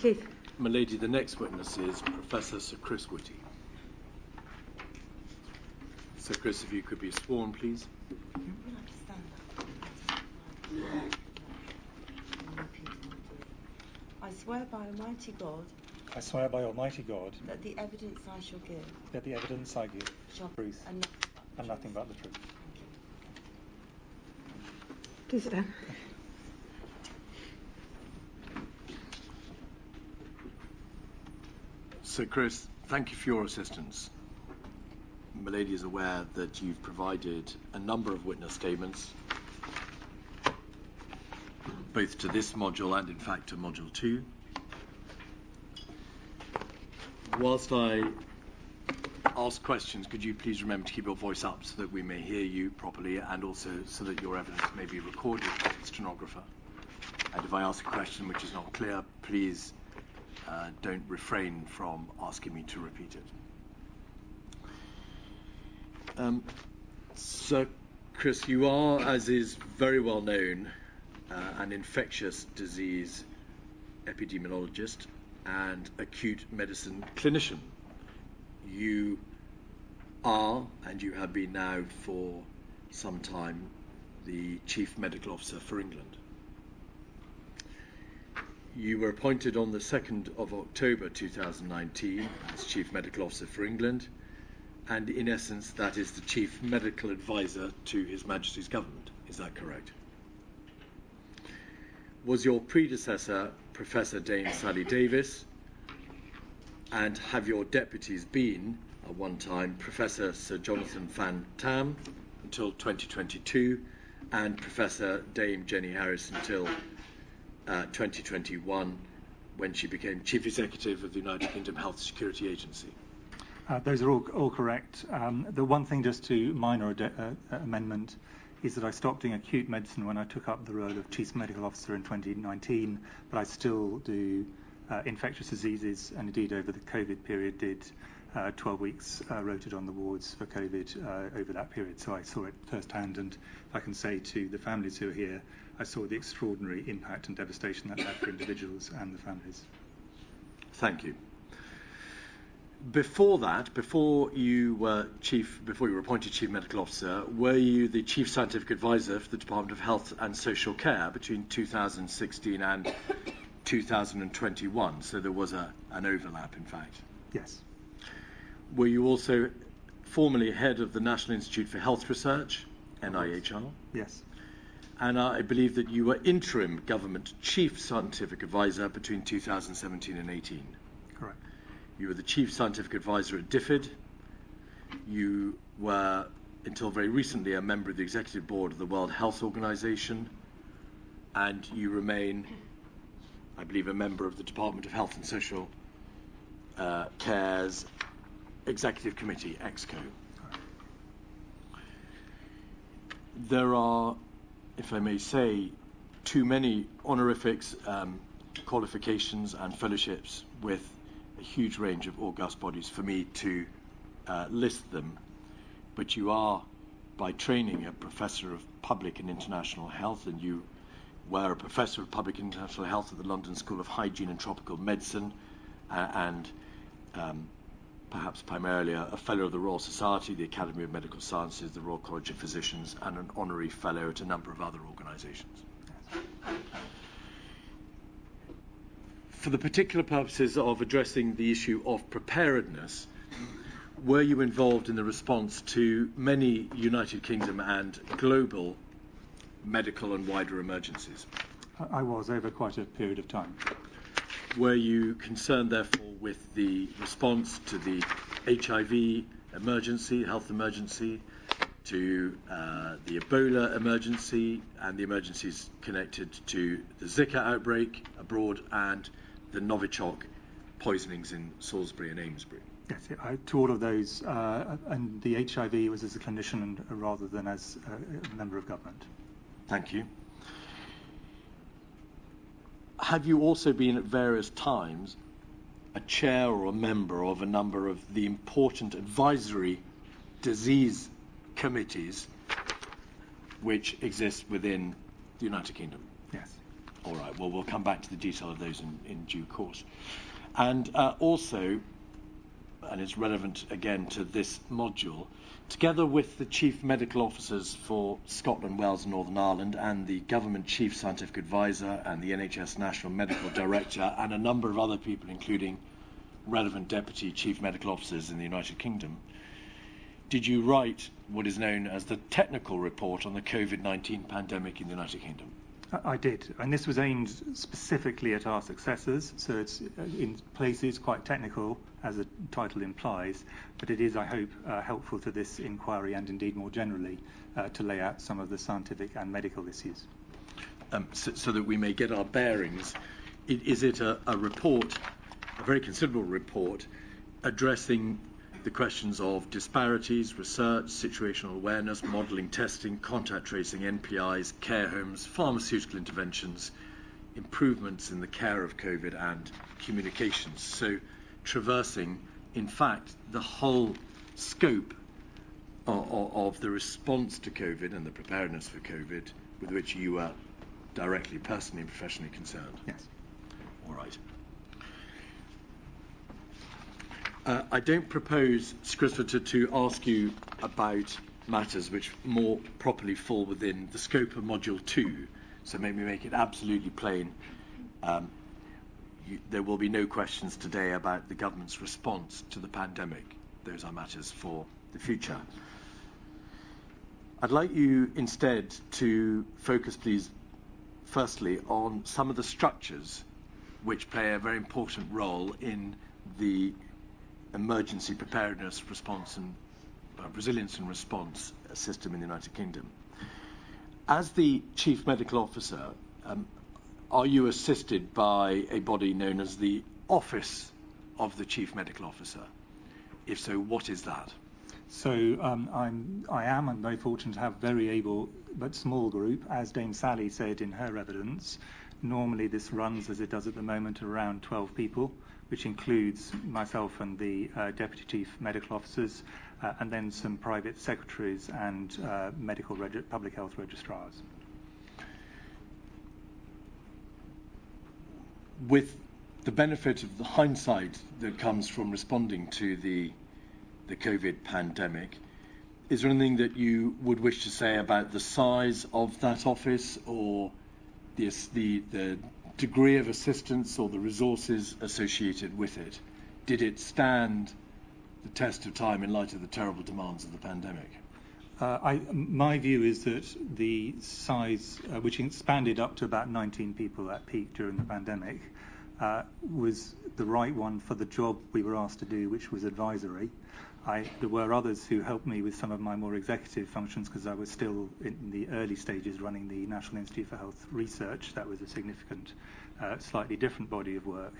Keith. My lady, the next witness is Professor Sir Chris Whitty. Sir Chris, if you could be sworn, please. I swear by Almighty God. I swear by Almighty God. That the evidence I shall give. That the evidence I give. Shall be truth. And nothing but the truth. Please sit down. Sir Chris, thank you for your assistance. My lady is aware that you've provided a number of witness statements, both to this module and, in fact, to Module 2. Whilst I ask questions, could you please remember to keep your voice up so that we may hear you properly, and also so that your evidence may be recorded by the stenographer. And if I ask a question which is not clear, please don't refrain from asking me to repeat it. Sir Chris, you are, as is very well known, an infectious disease epidemiologist and acute medicine clinician. You are, and you have been now for some time, the Chief Medical Officer for England. You were appointed on the 2nd of October 2019 as Chief Medical Officer for England, and in essence that is the Chief Medical Advisor to His Majesty's Government. Is that correct? Was your predecessor Professor Dame Sally Davis, and have your deputies been, at one time, Professor Sir Jonathan Van Tam until 2022, and Professor Dame Jenny Harris until 2021, when she became Chief Executive of the United Kingdom Health Security Agency? Those are all correct. The one thing, just to minor amendment, is that I stopped doing acute medicine when I took up the role of Chief Medical Officer in 2019, but I still do infectious diseases, and indeed over the COVID period did 12 weeks rotated on the wards for COVID over that period. So I saw it firsthand, and I can say to the families who are here, I saw the extraordinary impact and devastation that had for individuals and the families. Thank you. Before that, before you were appointed Chief Medical Officer, were you the Chief Scientific Advisor for the Department of Health and Social Care between 2016 and 2021? So there was an overlap, in fact. Yes. Were you also formerly head of the National Institute for Health Research, NIHR? Yes. And I believe that you were interim government chief scientific advisor between 2017 and 18. Correct. You were the chief scientific advisor at DFID. You were, until very recently, a member of the executive board of the World Health Organization. And you remain, I believe, a member of the Department of Health and Social Care's Executive Committee, EXCO. There are, if I may say, too many honorifics, qualifications and fellowships with a huge range of august bodies for me to list them, but you are by training a Professor of Public and International Health, and you were a Professor of Public and International Health at the London School of Hygiene and Tropical Medicine, and perhaps primarily a Fellow of the Royal Society, the Academy of Medical Sciences, the Royal College of Physicians, and an Honorary Fellow at a number of other organisations. For the particular purposes of addressing the issue of preparedness, were you involved in the response to many United Kingdom and global medical and wider emergencies? I was, over quite a period of time. Were you concerned, therefore, with the response to the HIV emergency, health emergency, to the Ebola emergency, and the emergencies connected to the Zika outbreak abroad, and the Novichok poisonings in Salisbury and Amesbury? Yes, to all of those, and the HIV was as a clinician rather than as a member of government. Thank you. Have you also been at various times a chair or a member of a number of the important advisory disease committees which exist within the United Kingdom? Yes. All right, well, we'll come back to the detail of those in due course. And also, and it's relevant again to this module, together with the Chief Medical Officers for Scotland, Wales and Northern Ireland and the Government Chief Scientific Advisor and the NHS National Medical Director and a number of other people, including relevant Deputy Chief Medical Officers in the United Kingdom, did you write what is known as the technical report on the COVID-19 pandemic in the United Kingdom? I did, and this was aimed specifically at our successors, so it's in places quite technical, as the title implies, but it is, I hope, helpful to this inquiry and indeed more generally to lay out some of the scientific and medical issues. So that we may get our bearings, is it a report, a very considerable report, addressing the questions of disparities, research, situational awareness, modelling, testing, contact tracing, NPIs, care homes, pharmaceutical interventions, improvements in the care of COVID and communications. So traversing, in fact, the whole scope of the response to COVID and the preparedness for COVID with which you were directly, personally and professionally concerned. Yes. All right. I don't propose, Chris Whitty, to ask you about matters which more properly fall within the scope of Module 2, so maybe make it absolutely plain. There will be no questions today about the government's response to the pandemic. Those are matters for the future. I'd like you instead to focus, please, firstly, on some of the structures which play a very important role in the emergency preparedness response and resilience and response system in the United Kingdom. As the Chief Medical Officer, are you assisted by a body known as the Office of the Chief Medical Officer? If so, what is that? So I am, I'm very fortunate to have a very able but small group, as Dame Sally said in her evidence. Normally this runs, as it does at the moment, around 12 people, which includes myself and the Deputy Chief Medical Officers, and then some private secretaries and public health registrars. With the benefit of the hindsight that comes from responding to the COVID pandemic, is there anything that you would wish to say about the size of that office or the degree of assistance or the resources associated with it? Did it stand the test of time in light of the terrible demands of the pandemic? My view is that the size, which expanded up to about 19 people at peak during the pandemic, was the right one for the job we were asked to do, which was advisory. There were others who helped me with some of my more executive functions because I was still in the early stages running the National Institute for Health Research. That was a significant, slightly different body of work.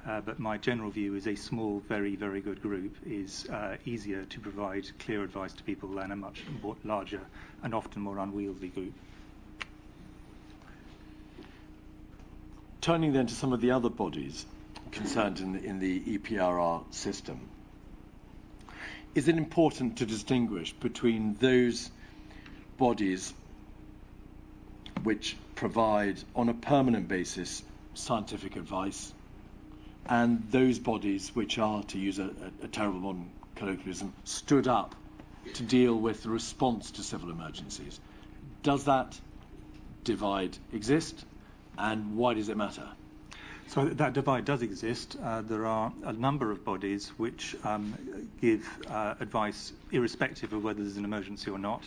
But my general view is a small, very, very good group is easier to provide clear advice to people than a much larger and often more unwieldy group. Turning then to some of the other bodies concerned in the EPRR system, is it important to distinguish between those bodies which provide on a permanent basis scientific advice and those bodies which are, to use a terrible modern colloquialism, stood up to deal with the response to civil emergencies? Does that divide exist, and why does it matter? So that divide does exist. There are a number of bodies which give advice irrespective of whether there's an emergency or not.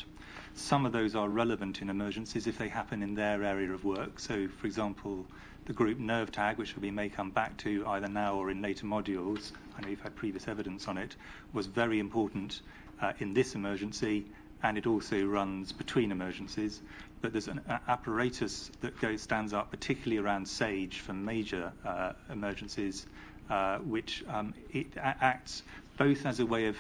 Some of those are relevant in emergencies if they happen in their area of work. So, for example, the group NerveTag, which we may come back to either now or in later modules, I know you've had previous evidence on it, was very important in this emergency, and it also runs between emergencies. But there's an apparatus that stands up, particularly around SAGE for major emergencies, which it acts both as a way of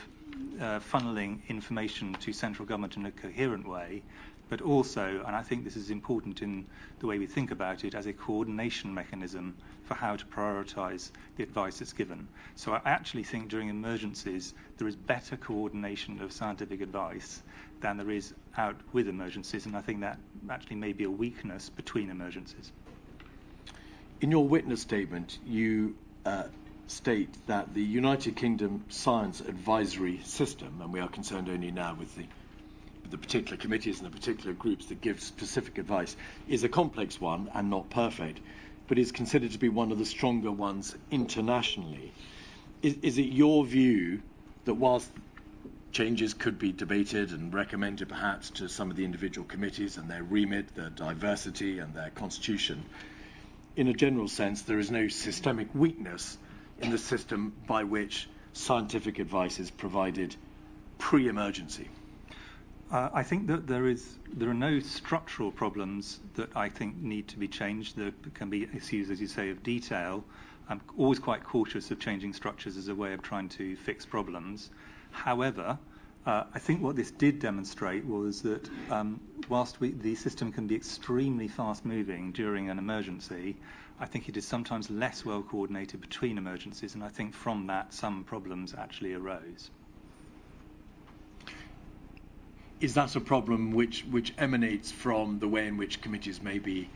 funneling information to central government in a coherent way, but also, and I think this is important in the way we think about it, as a coordination mechanism for how to prioritise the advice that's given. So I actually think during emergencies there is better coordination of scientific advice than there is out with emergencies, and I think that actually may be a weakness between emergencies. In your witness statement, you state that the United Kingdom Science Advisory System, and we are concerned only now with the particular committees and the particular groups that give specific advice, is a complex one and not perfect, but is considered to be one of the stronger ones internationally. Is it your view that whilst changes could be debated and recommended perhaps to some of the individual committees and their remit, their diversity and their constitution, in a general sense there is no systemic weakness in the system by which scientific advice is provided pre-emergency? I think that there are no structural problems that I think need to be changed. There can be issues, as you say, of detail. I'm always quite cautious of changing structures as a way of trying to fix problems. However, I think what this did demonstrate was that whilst the system can be extremely fast-moving during an emergency, I think it is sometimes less well coordinated between emergencies, and I think from that some problems actually arose. Is that a problem which emanates from the way in which committees may be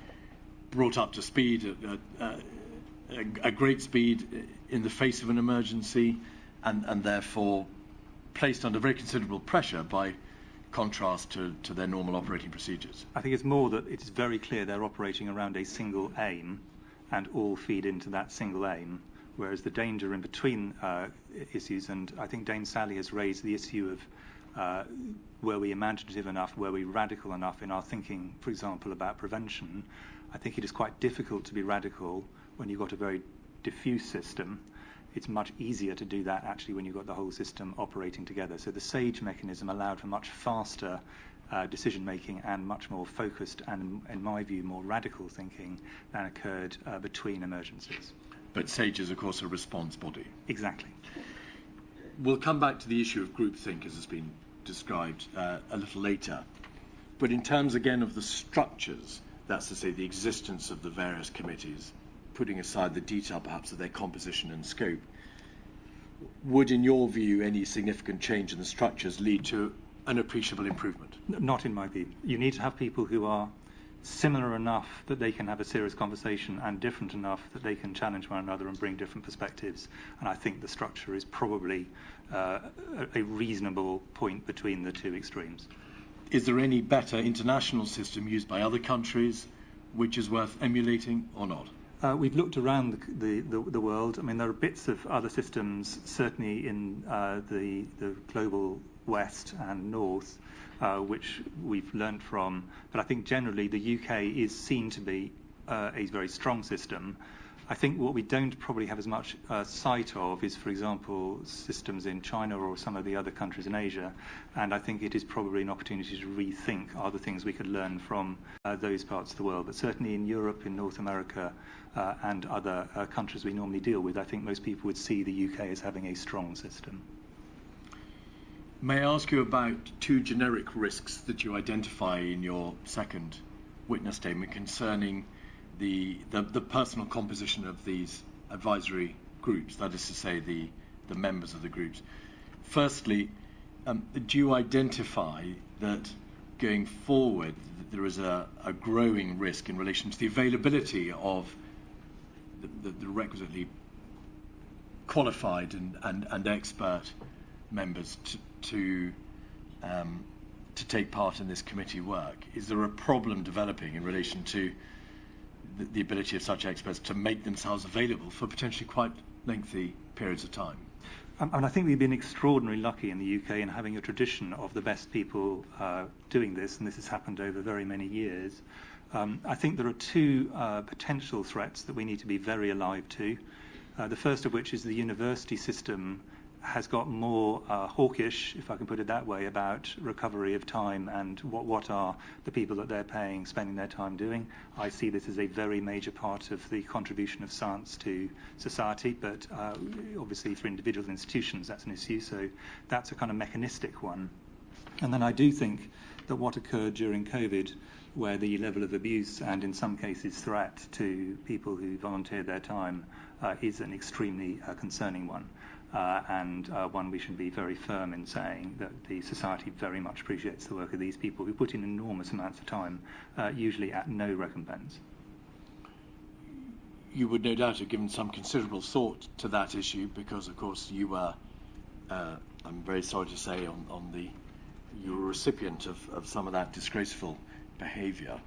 brought up to speed at a great speed in the face of an emergency and therefore placed under very considerable pressure by contrast to their normal operating procedures? I think it's more that it is very clear they're operating around a single aim and all feed into that single aim, whereas the danger in between issues, and I think Dame Sally has raised the issue of were we imaginative enough, were we radical enough in our thinking, for example, about prevention. I think it is quite difficult to be radical when you've got a very diffuse system. It's much easier to do that actually when you've got the whole system operating together. So the SAGE mechanism allowed for much faster decision making and much more focused and, in my view, more radical thinking than occurred between emergencies. But SAGE is, of course, a response body. Exactly. We'll come back to the issue of groupthink, as has been described a little later. But in terms, again, of the structures, that's to say the existence of the various committees, putting aside the detail perhaps of their composition and scope, would, in your view, any significant change in the structures lead to an appreciable improvement? Not in my view. You need to have people who are similar enough that they can have a serious conversation and different enough that they can challenge one another and bring different perspectives. And I think the structure is probably a reasonable point between the two extremes. Is there any better international system used by other countries which is worth emulating or not? We've looked around the world. I mean, there are bits of other systems, certainly in the global West and North, which we've learnt from. But I think generally the UK is seen to be a very strong system. I think what we don't probably have as much sight of is, for example, systems in China or some of the other countries in Asia. And I think it is probably an opportunity to rethink other things we could learn from those parts of the world. But certainly in Europe, in North America, and other countries we normally deal with, I think most people would see the UK as having a strong system. May I ask you about two generic risks that you identify in your second witness statement concerning the personal composition of these advisory groups, that is to say the members of the groups? Firstly, do you identify that going forward there is a growing risk in relation to the availability of the requisitely qualified and expert members to take part in this committee work? Is there a problem developing in relation to the ability of such experts to make themselves available for potentially quite lengthy periods of time? And I think we've been extraordinarily lucky in the UK in having a tradition of the best people doing this, and this has happened over very many years. I think there are two potential threats that we need to be very alive to. The first of which is the university system has got more hawkish, if I can put it that way, about recovery of time and what are the people that they're paying spending their time doing. I see this as a very major part of the contribution of science to society, but obviously for individual institutions that's an issue, so that's a kind of mechanistic one. And then I do think that what occurred during COVID, where the level of abuse and in some cases threat to people who volunteered their time is an extremely concerning one. And one we should be very firm in saying that the society very much appreciates the work of these people who put in enormous amounts of time, usually at no recompense. you would no doubt have given some considerable thought to that issue because, of course, you were, I'm very sorry to say, you were a recipient of some of that disgraceful behaviour.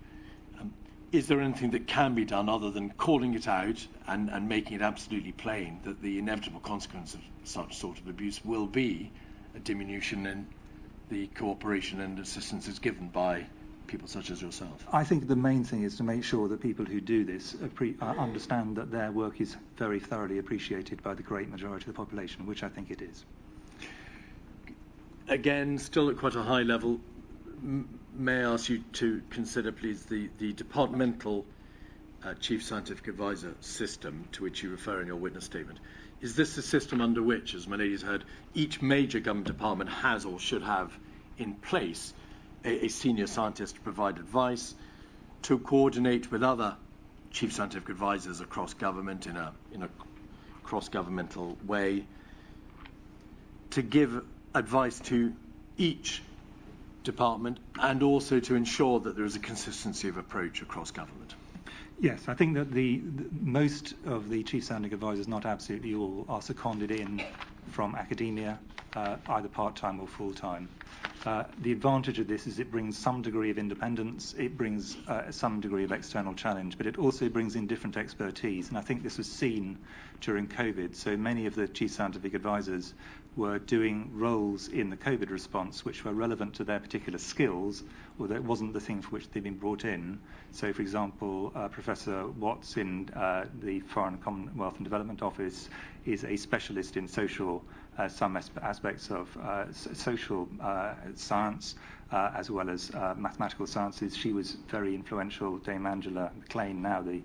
Is there anything that can be done other than calling it out and making it absolutely plain that the inevitable consequence of such sort of abuse will be a diminution in the cooperation and assistance that's given by people such as yourself? I think the main thing is to make sure that people who do this understand that their work is very thoroughly appreciated by the great majority of the population, which I think it is. Again, still at quite a high level, may I ask you to consider, please, the departmental Chief Scientific Advisor system to which you refer in your witness statement. Is this a system under which, as my lady's heard, each major government department has or should have in place a senior scientist to provide advice, to coordinate with other Chief Scientific Advisors across government in a cross-governmental way, to give advice to each department and also to ensure that there is a consistency of approach across government? Yes, I think that the most of the Chief Scientific Advisors, not absolutely all, are seconded in from academia, either part-time or full-time. The advantage of this is it brings some degree of independence, it brings some degree of external challenge, but it also brings in different expertise, and I think this was seen during COVID. So many of the Chief Scientific Advisors were doing roles in the COVID response which were relevant to their particular skills, although it wasn't the thing for which they'd been brought in. So, for example, Professor Watts in the Foreign Commonwealth and Development Office is a specialist in social, some aspects of social science, as well as mathematical sciences. She was very influential. Dame Angela McLean, now the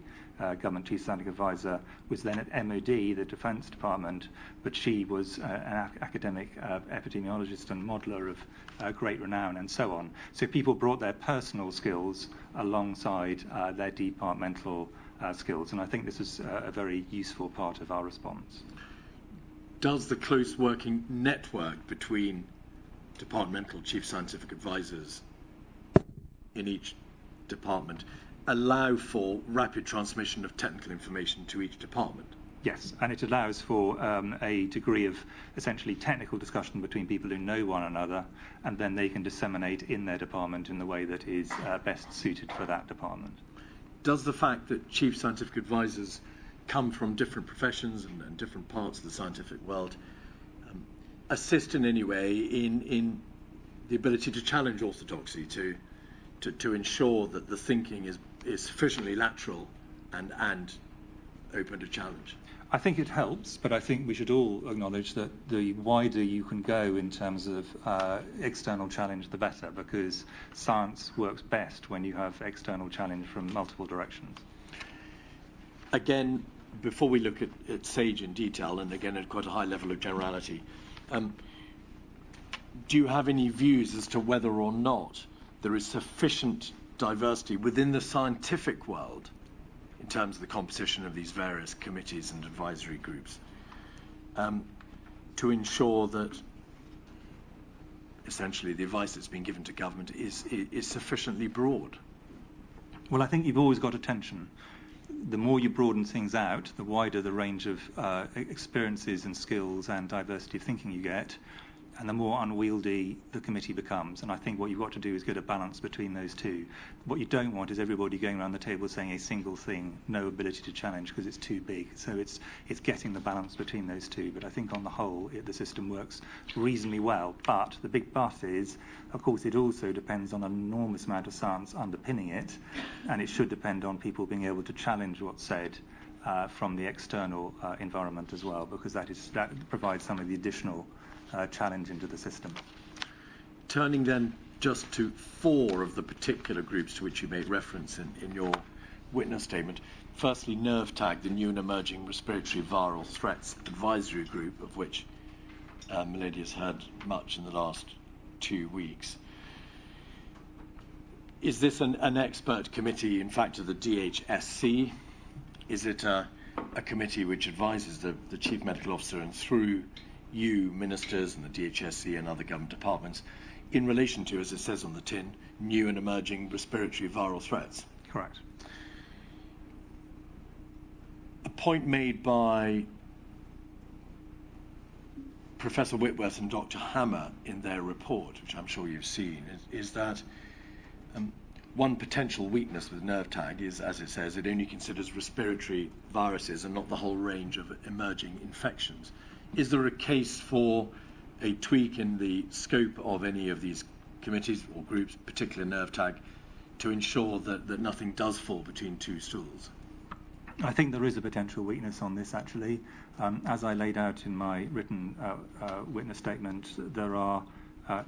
Government Chief Scientific Advisor, was then at MOD, the Defence Department, but she was an academic epidemiologist and modeller of great renown, and so on. So people brought their personal skills alongside their departmental skills, and I think this is a very useful part of our response. Does the close working network between departmental Chief Scientific Advisors in each department allow for rapid transmission of technical information to each department? Yes, and it allows for a degree of essentially technical discussion between people who know one another, and then they can disseminate in their department in the way that is best suited for that department. Does the fact that Chief Scientific Advisors come from different professions and different parts of the scientific world assist in any way in the ability to challenge orthodoxy, to ensure that the thinking is sufficiently lateral and open to challenge? I think it helps, but I think we should all acknowledge that the wider you can go in terms of external challenge, the better, because science works best when you have external challenge from multiple directions. Again, before we look at SAGE in detail, and again at quite a high level of generality, do you have any views as to whether or not there is sufficient diversity within the scientific world in terms of the composition of these various committees and advisory groups to ensure that essentially the advice that's been given to government is sufficiently broad? Well, I think you've always got a tension. The more you broaden things out, the wider the range of experiences and skills and diversity of thinking you get, and the more unwieldy the committee becomes. And I think what you've got to do is get a balance between those two. What you don't want is everybody going around the table saying a single thing, no ability to challenge, because it's too big. So it's getting the balance between those two. But I think on the whole, the system works reasonably well. But the big but is, of course, it also depends on an enormous amount of science underpinning it, and it should depend on people being able to challenge what's said from the external environment as well, because that provides some of the additional challenge into the system. Turning then just to 4 of the particular groups to which you made reference in your witness statement. Firstly, NERVTAG, the New and Emerging Respiratory Viral Threats Advisory Group, of which Milady has heard much in the last 2 weeks. Is this an expert committee, in fact, of the DHSC? Is it a committee which advises the Chief Medical Officer and through you, ministers and the DHSC and other government departments, in relation to, as it says on the tin, new and emerging respiratory viral threats? Correct. point made by Professor Whitworth and Dr. Hammer in their report, which I'm sure you've seen, is that one potential weakness with nerve tag is, as it says, it only considers respiratory viruses and not the whole range of emerging infections. Is there a case for a tweak in the scope of any of these committees or groups, particularly nerve tag, to ensure that nothing does fall between two stools? I think there is a potential weakness on this, actually. As I laid out in my written witness statement, there are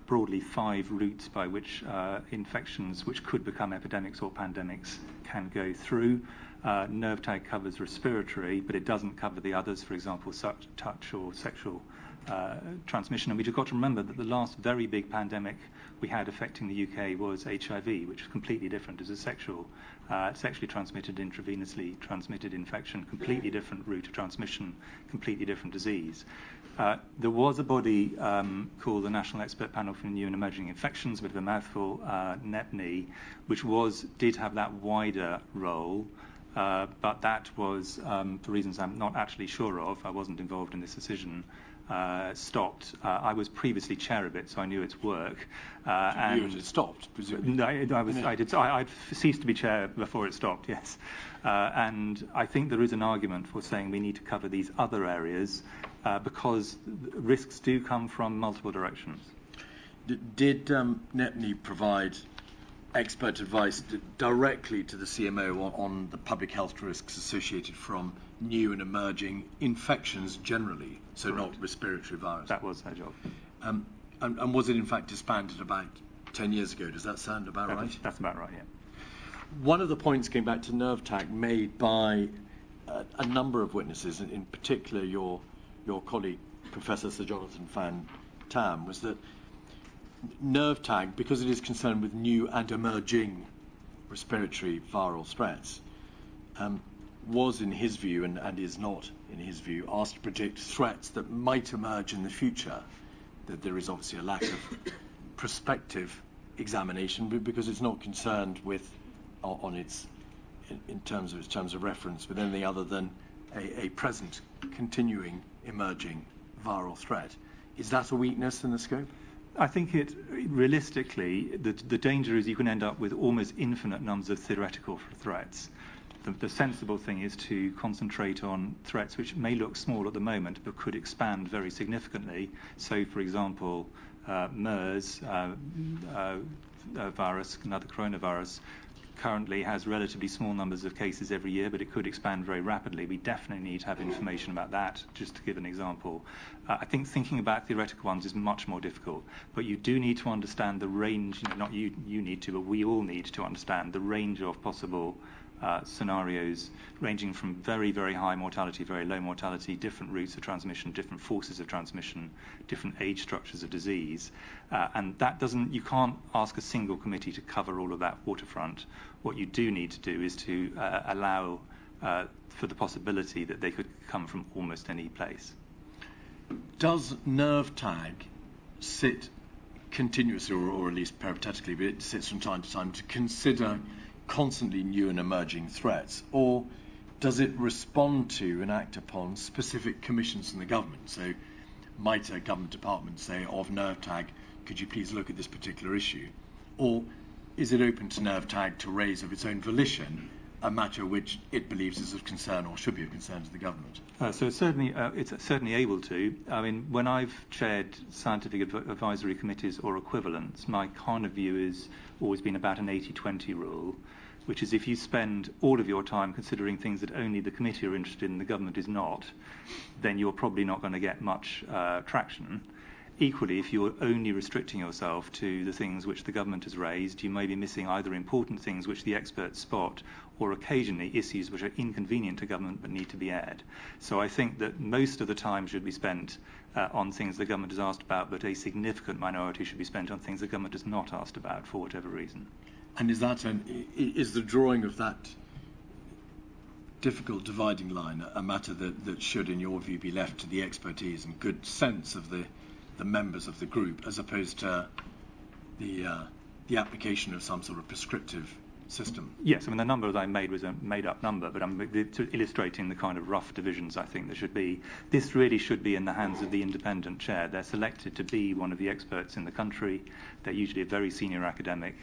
broadly 5 routes by which infections which could become epidemics or pandemics can go through. Nerve tag covers respiratory, but it doesn't cover the others, for example, such touch or sexual transmission. And we've got to remember that the last very big pandemic we had affecting the UK was HIV, which is completely different. It's a sexually transmitted, intravenously transmitted infection, completely different route of transmission, completely different disease. There was a body called the National Expert Panel for New and Emerging Infections, a bit of a mouthful, NEPNI, which did have that wider role, but that was, for reasons I'm not actually sure of, I wasn't involved in this decision, stopped. I was previously chair of it, so I knew its work. And it stopped, presumably? No, I'd ceased to be chair before it stopped, yes. And I think there is an argument for saying we need to cover these other areas because risks do come from multiple directions. Did NEPNI provide expert advice directly to the CMO on the public health risks associated from new and emerging infections generally, so Correct. Not respiratory virus? That was their job. And was it in fact disbanded about 10 years ago? Does that sound about right? That's about right, yeah. One of the points, going back to nerve tag, made by a number of witnesses, in particular your colleague, Professor Sir Jonathan Van Tam, was that nerve tag, because it is concerned with new and emerging respiratory viral threats, was in his view, and is not in his view, asked to predict threats that might emerge in the future. That there is obviously a lack of prospective examination because it's not concerned with in terms of its terms of reference with anything other than a present continuing emerging viral threat. Is that a weakness in the scope? I think realistically, the danger is you can end up with almost infinite numbers of theoretical threats. The sensible thing is to concentrate on threats which may look small at the moment but could expand very significantly. So, for example, MERS virus, another coronavirus, currently has relatively small numbers of cases every year, but it could expand very rapidly. We definitely need to have information about that, just to give an example. I think thinking about theoretical ones is much more difficult, but you do need to understand the range, not you need to, but we all need to understand the range of possible scenarios ranging from very, very high mortality, very low mortality, different routes of transmission, different forces of transmission, different age structures of disease. And you can't ask a single committee to cover all of that waterfront. What you do need to do is to allow for the possibility that they could come from almost any place. Does nerve tag sit continuously, or at least peripatetically, but it sits from time to time to consider constantly new and emerging threats, or does it respond to and act upon specific commissions from the government? So might a government department say of nerve tag, could you please look at this particular issue? Or is it open to nerve tag to raise of its own volition a matter which it believes is of concern or should be of concern to the government? So it's certainly able to. I mean, when I've chaired scientific advisory committees or equivalents, my kind of view has always been about an 80-20 rule, which is if you spend all of your time considering things that only the committee are interested in, the government is not, then you're probably not going to get much traction. Equally, if you're only restricting yourself to the things which the government has raised, you may be missing either important things which the experts spot or occasionally issues which are inconvenient to government but need to be aired. So I think that most of the time should be spent on things the government has asked about, but a significant minority should be spent on things the government has not asked about for whatever reason. And is the drawing of that difficult dividing line a matter that should, in your view, be left to the expertise and good sense of the members of the group, as opposed to the application of some sort of prescriptive system. Yes, I mean, the number that I made was a made-up number, but I'm illustrating the kind of rough divisions I think there should be. This really should be in the hands of the independent chair. They're selected to be one of the experts in the country. They're usually a very senior academic,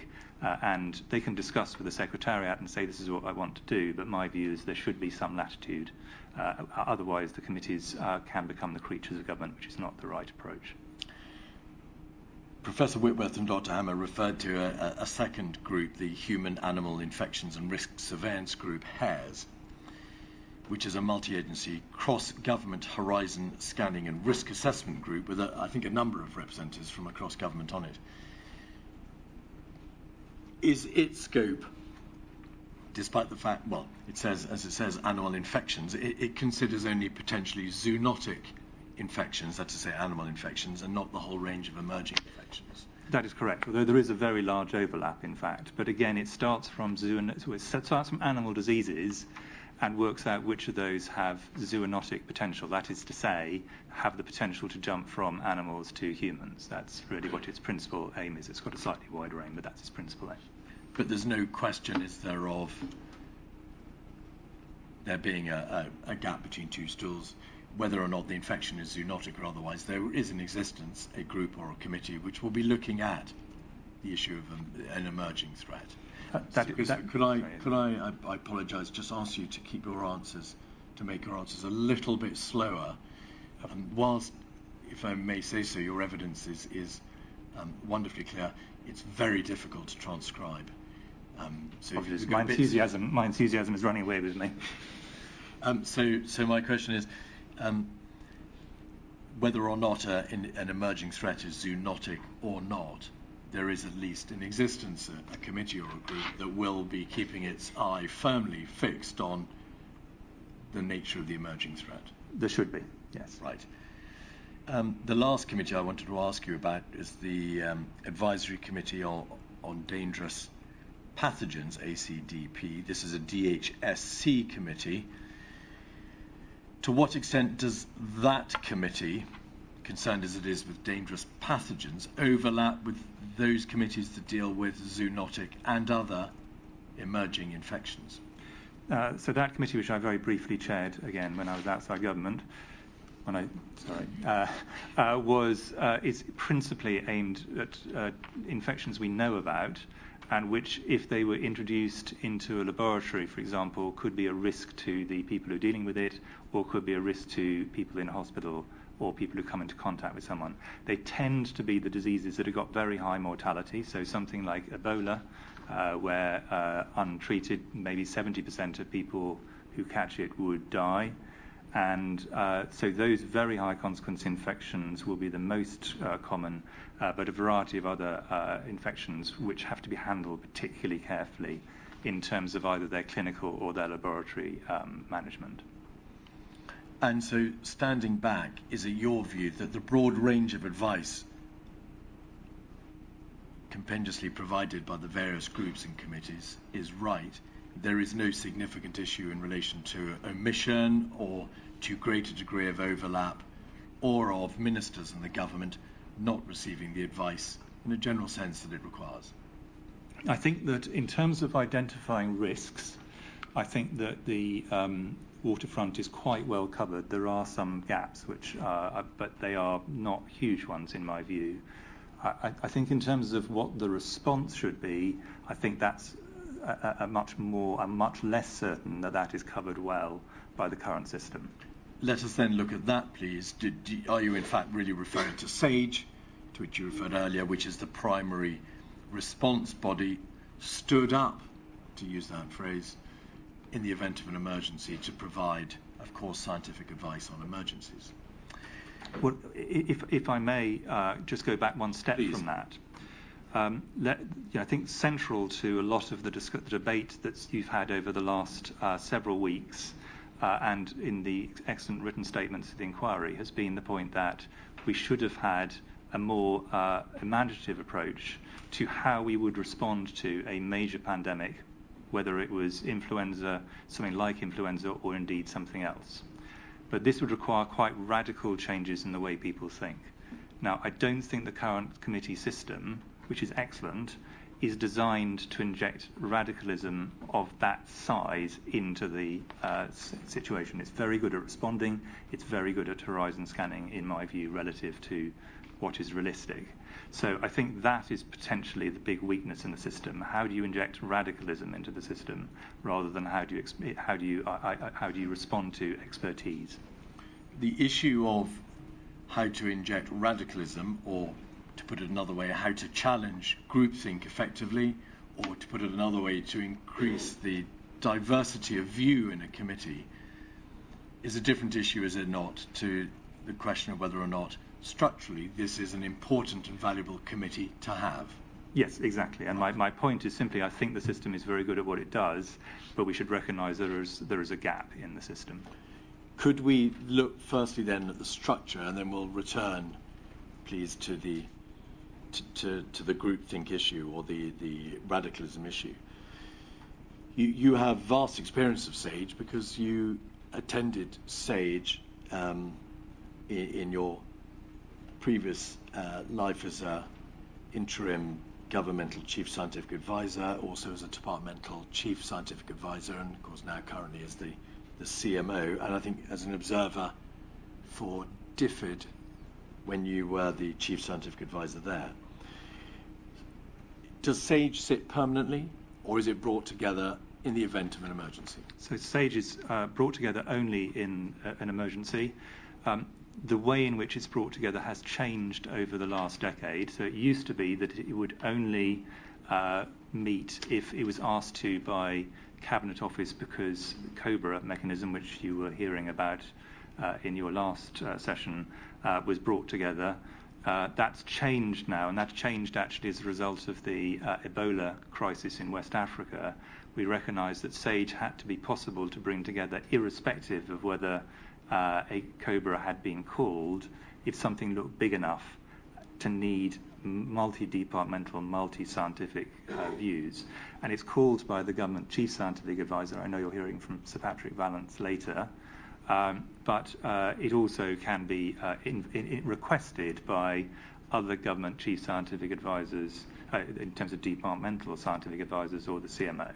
and they can discuss with the Secretariat and say, this is what I want to do, but my view is there should be some latitude. Otherwise, the committees can become the creatures of government, which is not the right approach. Professor Whitworth and Dr. Hammer referred to a second group, the Human Animal Infections and Risk Surveillance Group, HARES, which is a multi-agency cross-government horizon scanning and risk assessment group with, I think, a number of representatives from across government on it. Is its scope, despite the fact, well, it says, as it says, animal infections, it considers only potentially zoonotic infections, that's to say animal infections, and not the whole range of emerging infections? That is correct, although there is a very large overlap, in fact. But again, it starts from animal diseases and works out which of those have zoonotic potential, that is to say, have the potential to jump from animals to humans. That's really what its principal aim is. It's got a slightly wider aim, but that's its principal aim. But there's no question, is there, of there being a gap between two stools, whether or not the infection is zoonotic or otherwise. There is in existence a group or a committee which will be looking at the issue of an emerging threat. Could I apologise, just ask you to keep your answers, to make your answers a little bit slower, whilst, if I may say so, your evidence is wonderfully clear, it's very difficult to transcribe. So my enthusiasm is running away with me. So my question is, whether or not an emerging threat is zoonotic or not, there is at least in existence a committee or a group that will be keeping its eye firmly fixed on the nature of the emerging threat. There should be, yes. Right. The last committee I wanted to ask you about is the Advisory Committee on Dangerous Pathogens, ACDP. This is a DHSC committee. To what extent does that committee, concerned as it is with dangerous pathogens, overlap with those committees that deal with zoonotic and other emerging infections? So that committee, which I very briefly chaired again when I was outside government, is principally aimed at infections we know about, and which, if they were introduced into a laboratory, for example, could be a risk to the people who are dealing with it, or could be a risk to people in a hospital or people who come into contact with someone. They tend to be the diseases that have got very high mortality, so something like Ebola, where untreated, maybe 70% of people who catch it would die. And so those very high consequence infections will be the most common, but a variety of other infections which have to be handled particularly carefully in terms of either their clinical or their laboratory management. And so, standing back, is it your view that the broad range of advice compendiously provided by the various groups and committees is right? There is no significant issue in relation to omission or too great a degree of overlap, or of ministers in the government not receiving the advice in a general sense that it requires? I think that in terms of identifying risks, I think that the waterfront is quite well covered. There are some gaps, but they are not huge ones in my view. I think in terms of what the response should be, I think that's I'm much less certain that is covered well by the current system. Let us then look at that, please. Are you in fact really referring to SAGE, to which you referred earlier, which is the primary response body stood up, to use that phrase, in the event of an emergency to provide, of course, scientific advice on emergencies? Well, if I may just go back one step Please. From that. I think central to a lot of the debate that you've had over the last several weeks and in the excellent written statements of the inquiry has been the point that we should have had a more imaginative approach to how we would respond to a major pandemic, whether it was influenza, something like influenza, or indeed something else. But this would require quite radical changes in the way people think. Now, I don't think the current committee system, which is excellent, is designed to inject radicalism of that size into the situation. It's very good at responding. It's very good at horizon scanning, in my view, relative to what is realistic. So I think that is potentially the big weakness in the system. How do you inject radicalism into the system rather than how do you respond to expertise? The issue of how to inject radicalism, or to put it another way, how to challenge groupthink effectively, or to put it another way, to increase the diversity of view in a committee, is a different issue, is it not, to the question of whether or not structurally this is an important and valuable committee to have. Yes, exactly. And my point is simply I think the system is very good at what it does, but we should recognise there is a gap in the system. Could we look firstly then at the structure, and then we'll return, please, to the groupthink issue or the radicalism issue? You have vast experience of SAGE because you attended SAGE in your previous life as a interim governmental chief scientific advisor, also as a departmental chief scientific advisor, and of course now currently as the CMO, and I think as an observer for DFID when you were the chief scientific advisor there. Does SAGE sit permanently, or is it brought together in the event of an emergency? So SAGE is brought together only in an emergency. The way in which it's brought together has changed over the last decade. So it used to be that it would only meet if it was asked to by Cabinet Office, because COBRA mechanism, which you were hearing about in your last session, was brought together. That's changed now, and that's changed actually as a result of the Ebola crisis in West Africa. We recognised that SAGE had to be possible to bring together, irrespective of whether a COBRA had been called, if something looked big enough to need multi-departmental, multi-scientific views. And it's called by the government chief scientific advisor. I know you're hearing from Sir Patrick Vallance later. But it also can be requested by other government chief scientific advisors in terms of departmental scientific advisors or the CMO.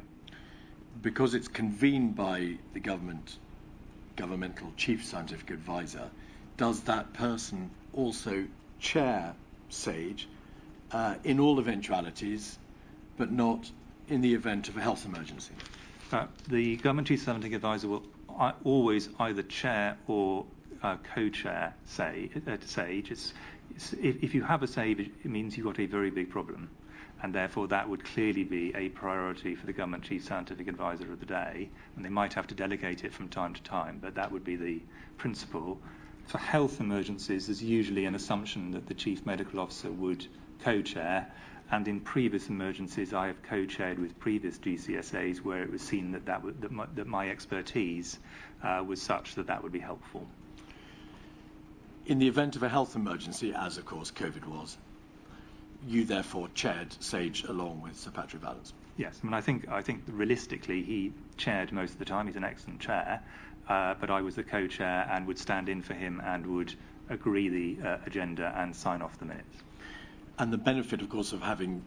Because it's convened by the governmental chief scientific advisor, does that person also chair SAGE in all eventualities, but not in the event of a health emergency? The government chief scientific advisor will always either chair or co-chair SAGE. If you have a SAGE, it means you've got a very big problem, and therefore that would clearly be a priority for the government chief scientific advisor of the day, and they might have to delegate it from time to time, but that would be the principle. For health emergencies, there's usually an assumption that the chief medical officer would co-chair, and in previous emergencies I have co-chaired with previous GCSAs where it was seen that my expertise was such that would be helpful. In the event of a health emergency, as of course COVID was, you therefore chaired SAGE along with Sir Patrick Vallance? Yes, I mean, I think realistically he chaired most of the time. He's an excellent chair, but I was the co-chair and would stand in for him and would agree the agenda and sign off the minutes. And the benefit, of course, of having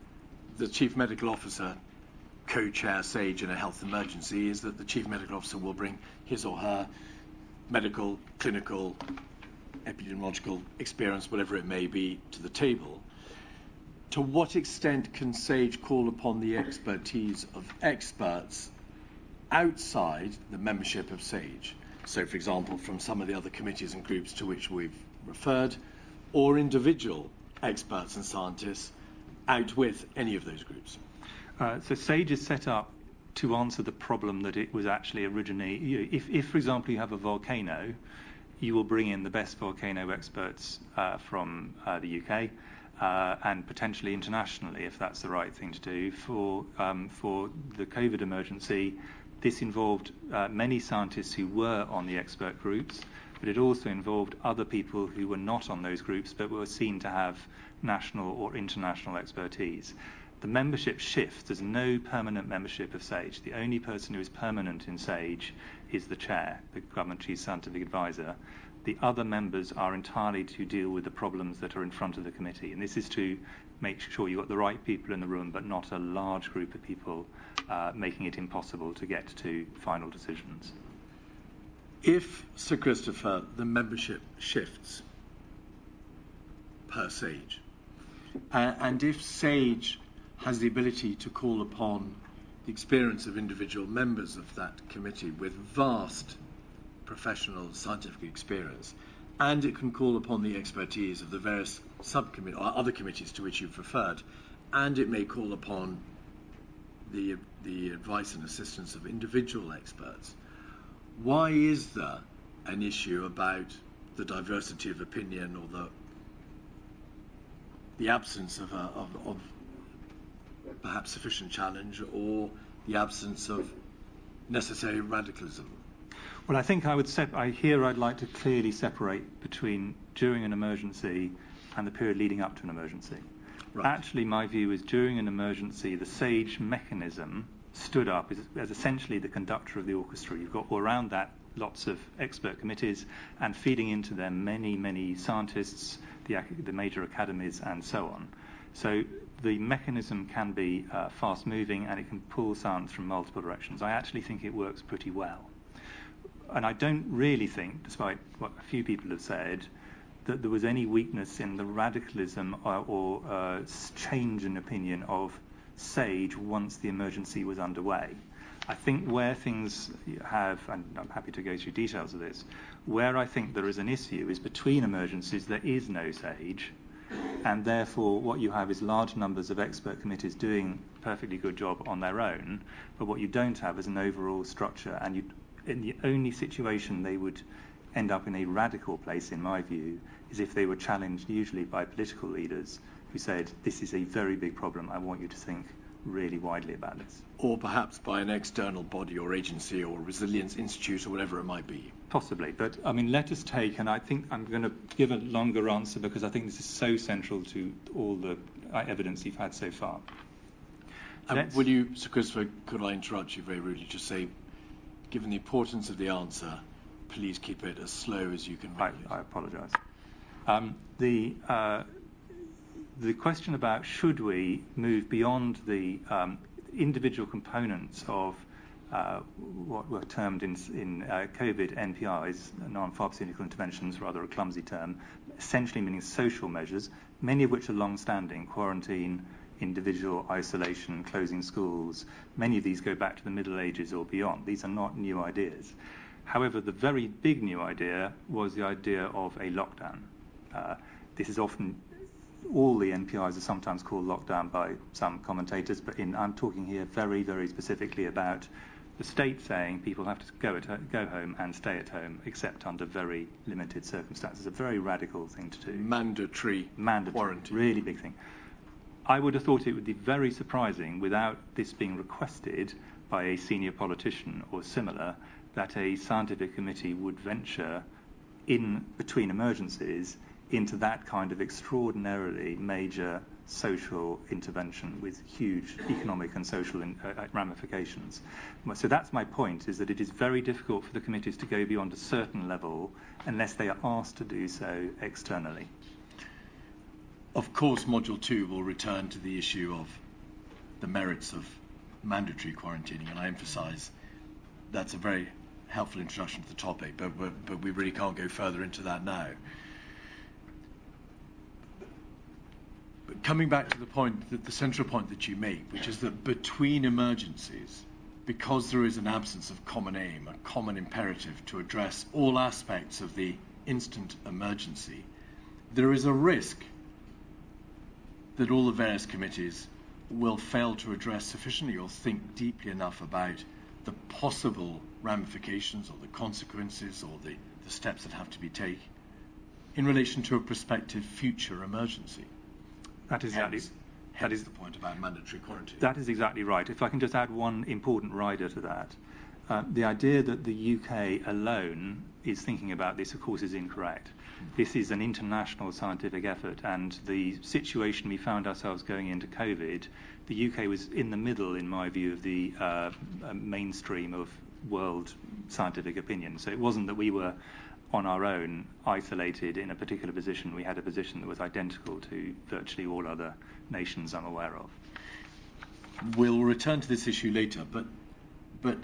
the chief medical officer co-chair SAGE in a health emergency is that the chief medical officer will bring his or her medical, clinical, epidemiological experience, whatever it may be, to the table. To what extent can SAGE call upon the expertise of experts outside the membership of SAGE? So, for example, from some of the other committees and groups to which we've referred, or individual experts and scientists out with any of those groups? So SAGE is set up to answer the problem that it was actually originally. If, for example, you have a volcano, you will bring in the best volcano experts from the UK and potentially internationally, if that's the right thing to do. For the COVID emergency, this involved many scientists who were on the expert groups, but it also involved other people who were not on those groups but were seen to have national or international expertise. The membership shifts. There's no permanent membership of SAGE. The only person who is permanent in SAGE is the chair, the government chief scientific advisor. The other members are entirely to deal with the problems that are in front of the committee, and this is to make sure you've got the right people in the room, but not a large group of people making it impossible to get to final decisions. If, Sir Christopher, the membership shifts per SAGE, and if SAGE has the ability to call upon the experience of individual members of that committee with vast professional scientific experience, and it can call upon the expertise of the various subcommittees or other committees to which you've referred, and it may call upon the advice and assistance of individual experts, why is there an issue about the diversity of opinion or the absence of perhaps sufficient challenge or the absence of necessary radicalism? Well, I think I'd like to clearly separate between during an emergency and the period leading up to an emergency. Right. Actually, my view is during an emergency, the SAGE mechanism stood up as essentially the conductor of the orchestra. You've got around that lots of expert committees, and feeding into them many scientists, the major academies, and so on. So the mechanism can be fast-moving, and it can pull science from multiple directions. I actually think it works pretty well. And I don't really think, despite what a few people have said, that there was any weakness in the radicalism or change in opinion of SAGE once the emergency was underway. I think where things have, and I'm happy to go through details of this, where I think there is an issue is between emergencies there is no SAGE, and therefore what you have is large numbers of expert committees doing a perfectly good job on their own, but what you don't have is an overall structure, and in the only situation they would end up in a radical place, in my view, is if they were challenged usually by political leaders who said, this is a very big problem, I want you to think really widely about this. Or perhaps by an external body or agency or resilience institute or whatever it might be. Possibly, but I mean, let us take, and I think I'm going to give a longer answer because I think this is so central to all the evidence you've had so far. Will you, Sir Christopher, could I interrupt you very rudely, just say, given the importance of the answer, please keep it as slow as you can make it. I apologise. The question about should we move beyond the individual components of what were termed in COVID NPIs, non-pharmaceutical interventions, rather a clumsy term, essentially meaning social measures, many of which are long-standing, quarantine, individual isolation, closing schools. Many of these go back to the Middle Ages or beyond. These are not new ideas. However, the very big new idea was the idea of a lockdown. This is often, all the NPIs are sometimes called lockdown by some commentators, but I'm talking here very, very specifically about the state saying people have to go home and stay at home, except under very limited circumstances. A very radical thing to do. Mandatory quarantine. Really big thing. I would have thought it would be very surprising, without this being requested by a senior politician or similar, that a scientific committee would venture in between emergencies into that kind of extraordinarily major social intervention with huge economic and social ramifications. So that's my point, is that it is very difficult for the committees to go beyond a certain level unless they are asked to do so externally. Of course, Module 2 will return to the issue of the merits of mandatory quarantining, and I emphasise that's a very helpful introduction to the topic, but we really can't go further into that now. But coming back to the point, the central point that you make, which is that between emergencies, because there is an absence of common aim, a common imperative to address all aspects of the instant emergency, there is a risk that all the various committees will fail to address sufficiently or think deeply enough about the possible ramifications or the consequences or the steps that have to be taken in relation to a prospective future emergency. That is the point about mandatory quarantine. That is exactly right. If I can just add one important rider to that. The idea that the UK alone is thinking about this, of course, is incorrect. This is an international scientific effort, and the situation we found ourselves going into COVID, the UK was in the middle, in my view, of the mainstream of world scientific opinion. So it wasn't that we were on our own, isolated in a particular position, we had a position that was identical to virtually all other nations I'm aware of. We'll return to this issue later, but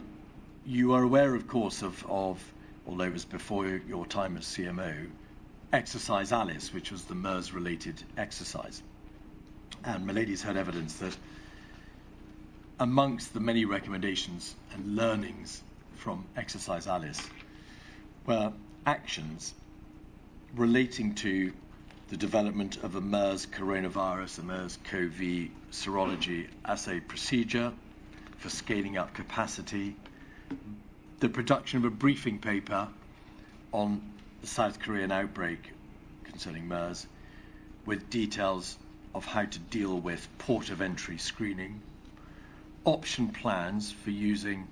you are aware, of course, of although it was before your time as CMO, Exercise Alice, which was the MERS-related exercise. And Milady's had evidence that amongst the many recommendations and learnings from Exercise Alice were actions relating to the development of a MERS coronavirus, a MERS-CoV serology assay procedure for scaling up capacity, the production of a briefing paper on the South Korean outbreak concerning MERS with details of how to deal with port of entry screening, option plans for using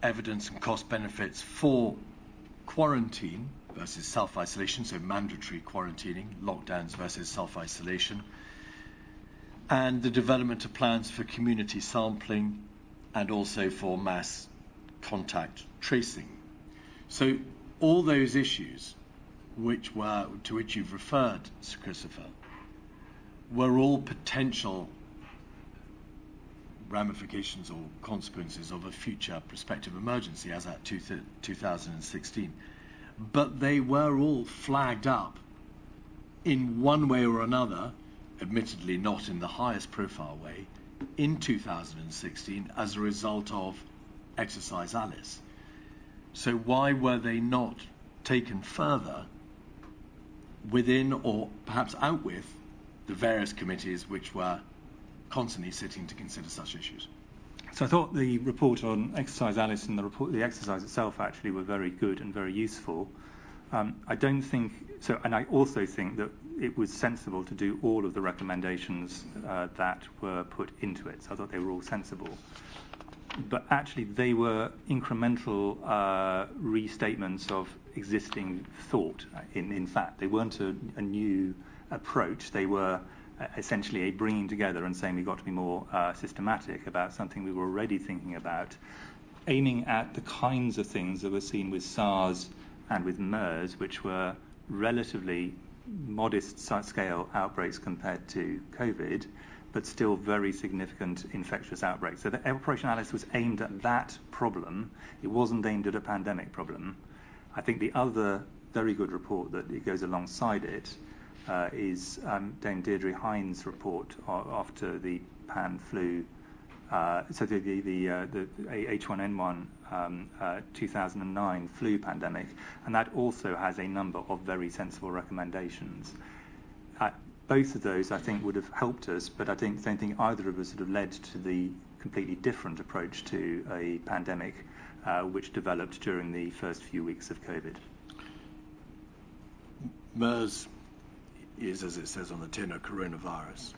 evidence and cost benefits for quarantine versus self-isolation, so mandatory quarantining, lockdowns versus self-isolation, and the development of plans for community sampling and also for mass contact tracing. So all those issues to which you've referred, Sir Christopher, were all potential ramifications or consequences of a future prospective emergency as at 2016. But they were all flagged up in one way or another, admittedly not in the highest profile way, in 2016 as a result of Exercise Alice. So why were they not taken further within or perhaps out with the various committees which were constantly sitting to consider such issues? So I thought the report on Exercise Alice and the exercise itself actually were very good and very useful. I don't think so, and I also think that it was sensible to do all of the recommendations that were put into it. So I thought they were all sensible. But actually they were incremental restatements of existing thought. In fact, they weren't a new approach. They were essentially a bringing together and saying we've got to be more systematic about something we were already thinking about, aiming at the kinds of things that were seen with SARS and with MERS, which were relatively modest scale outbreaks compared to COVID, but still very significant infectious outbreaks. So the Operation Alice was aimed at that problem. It wasn't aimed at a pandemic problem. I think the other very good report that it goes alongside it is Dame Deirdre Hines' report after the pan flu, so the H1N1 2009 flu pandemic, and that also has a number of very sensible recommendations. Both of those, I think, would have helped us, but I don't think either of us would have led to the completely different approach to a pandemic which developed during the first few weeks of COVID. MERS is, as it says on the tin, a coronavirus.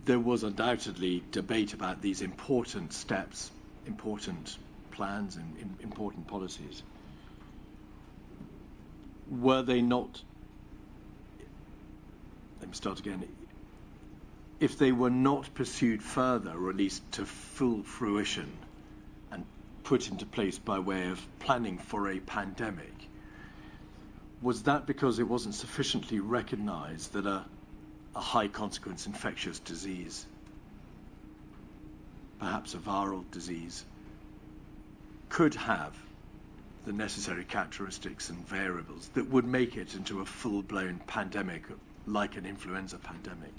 There was undoubtedly debate about these important steps, important plans and important policies. Were they not, let me start again, if they were not pursued further, or at least to full fruition and put into place by way of planning for a pandemic, was that because it wasn't sufficiently recognized that a high consequence infectious disease, perhaps a viral disease, could have the necessary characteristics and variables that would make it into a full-blown pandemic like an influenza pandemic?